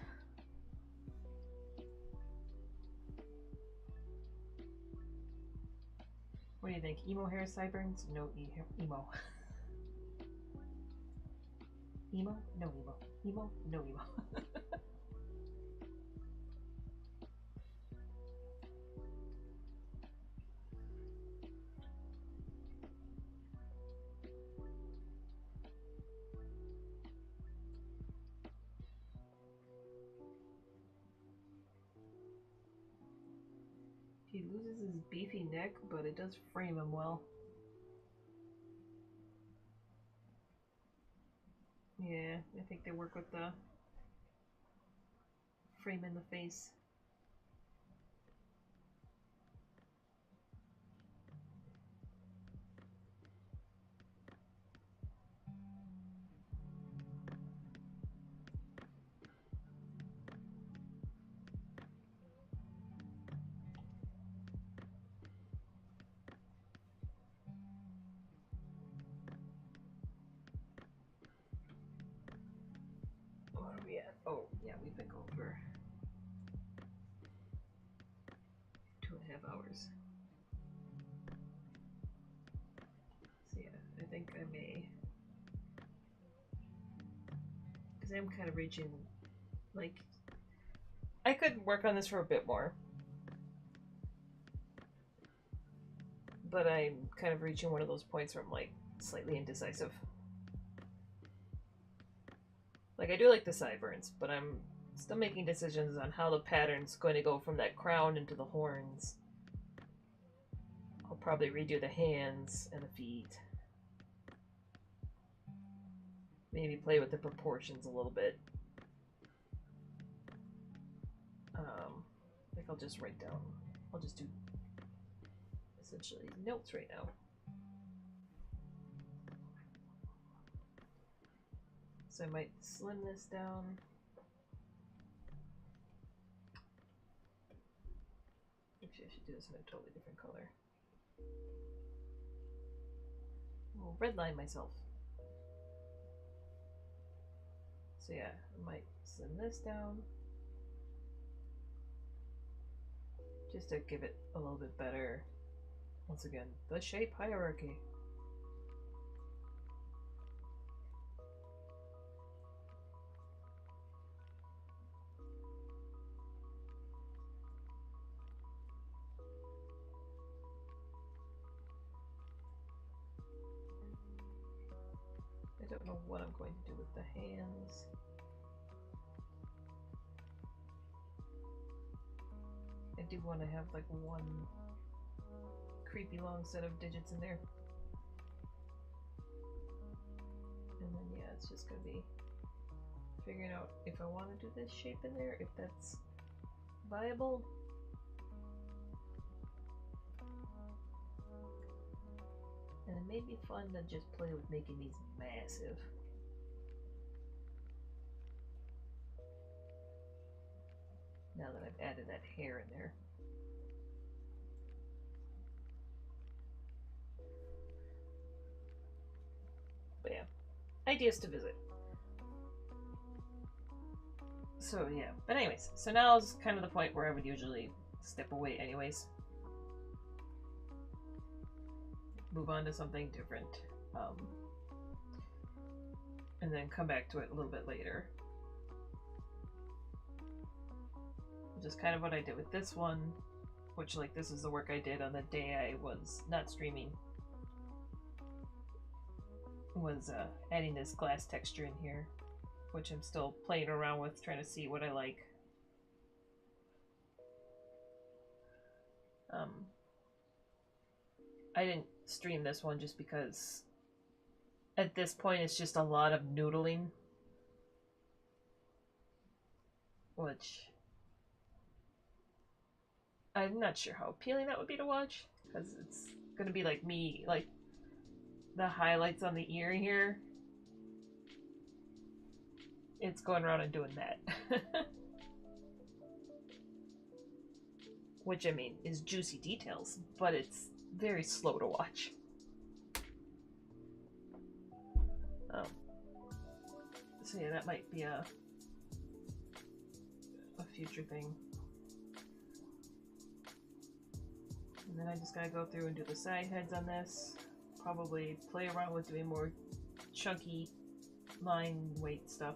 What do you think? Emo hair sideburns? No emo. Emo? No emo. Emo? No emo. He loses his beefy neck, but it does frame him well. Yeah, I think they work with the frame in the face. What are we at? Oh, yeah, we've been going for 2.5 hours. So yeah, I think I may... Because I'm kind of reaching, like... I could work on this for a bit more. But I'm kind of reaching one of those points where I'm, like, slightly indecisive. Like, I do like the sideburns, but I'm still making decisions on how the pattern's going to go from that crown into the horns. I'll probably redo the hands and the feet. Maybe play with the proportions a little bit. I think I'll just write down. I'll just do essentially notes right now. So I might slim this down. Actually, I should do this in a totally different color. I'll redline myself. So yeah, I might slim this down. Just to give it a little bit better, once again, the shape hierarchy. I don't know what I'm going to do with the hands. do want to have like one creepy long set of digits in there. And then yeah, it's just gonna be figuring out if I want to do this shape in there, if that's viable. And it may be fun to just play with making these massive. Now that I've added that hair in there. But yeah, ideas to visit. So yeah, but anyways, so now is kind of the point where I would usually step away anyways. Move on to something different. And then come back to it a little bit later. Which is kind of what I did with this one, which like this is the work I did on the day I was not streaming. Was adding this glass texture in here, which I'm still playing around with, trying to see what I like. I didn't stream this one just because at this point it's just a lot of noodling, which I'm not sure how appealing that would be to watch, because it's gonna be like me, like the highlights on the ear here. It's going around and doing that. Which, I mean, is juicy details, but it's very slow to watch. So yeah, that might be a future thing. And then I just gotta go through and do the side heads on this. Probably play around with doing more chunky line weight stuff.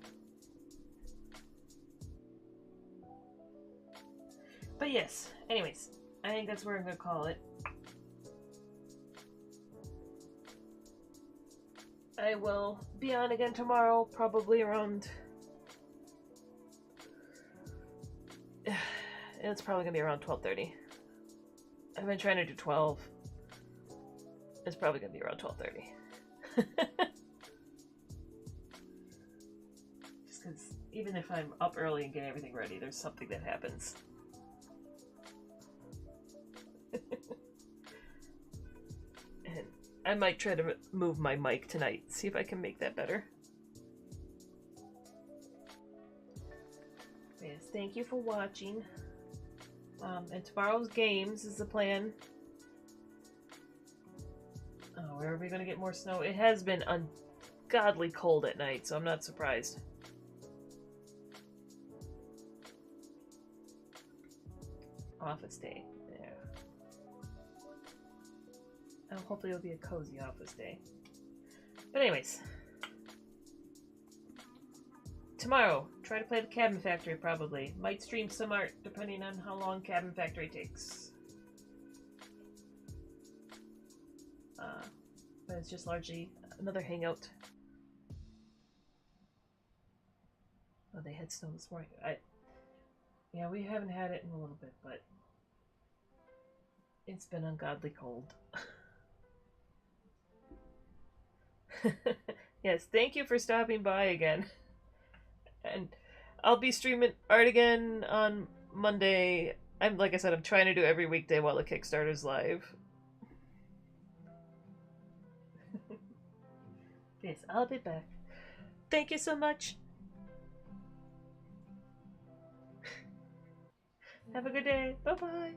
But yes, anyways, I think that's where I'm gonna call it. I will be on again tomorrow, probably around... It's probably gonna be around 12:30. I've been trying to do 12. It's probably gonna be around 12:30. Just because even if I'm up early and getting everything ready, there's something that happens. And I might try to move my mic tonight, see if I can make that better. Yes, thank you for watching. And tomorrow's games is the plan. Oh, where are we gonna get more snow? It has been ungodly cold at night, so I'm not surprised. Office day. Yeah. Oh, hopefully it'll be a cozy office day. But anyways. Tomorrow, try to play the Cabin Factory, probably. Might stream some art, depending on how long Cabin Factory takes. But it's just largely another hangout. Oh, they had snow this morning. Yeah, we haven't had it in a little bit, but it's been ungodly cold. Yes, thank you for stopping by again. And I'll be streaming art again on Monday. Like I said, I'm trying to do every weekday while the Kickstarter's live. Yes, I'll be back. Thank you so much. Have a good day. Bye-bye.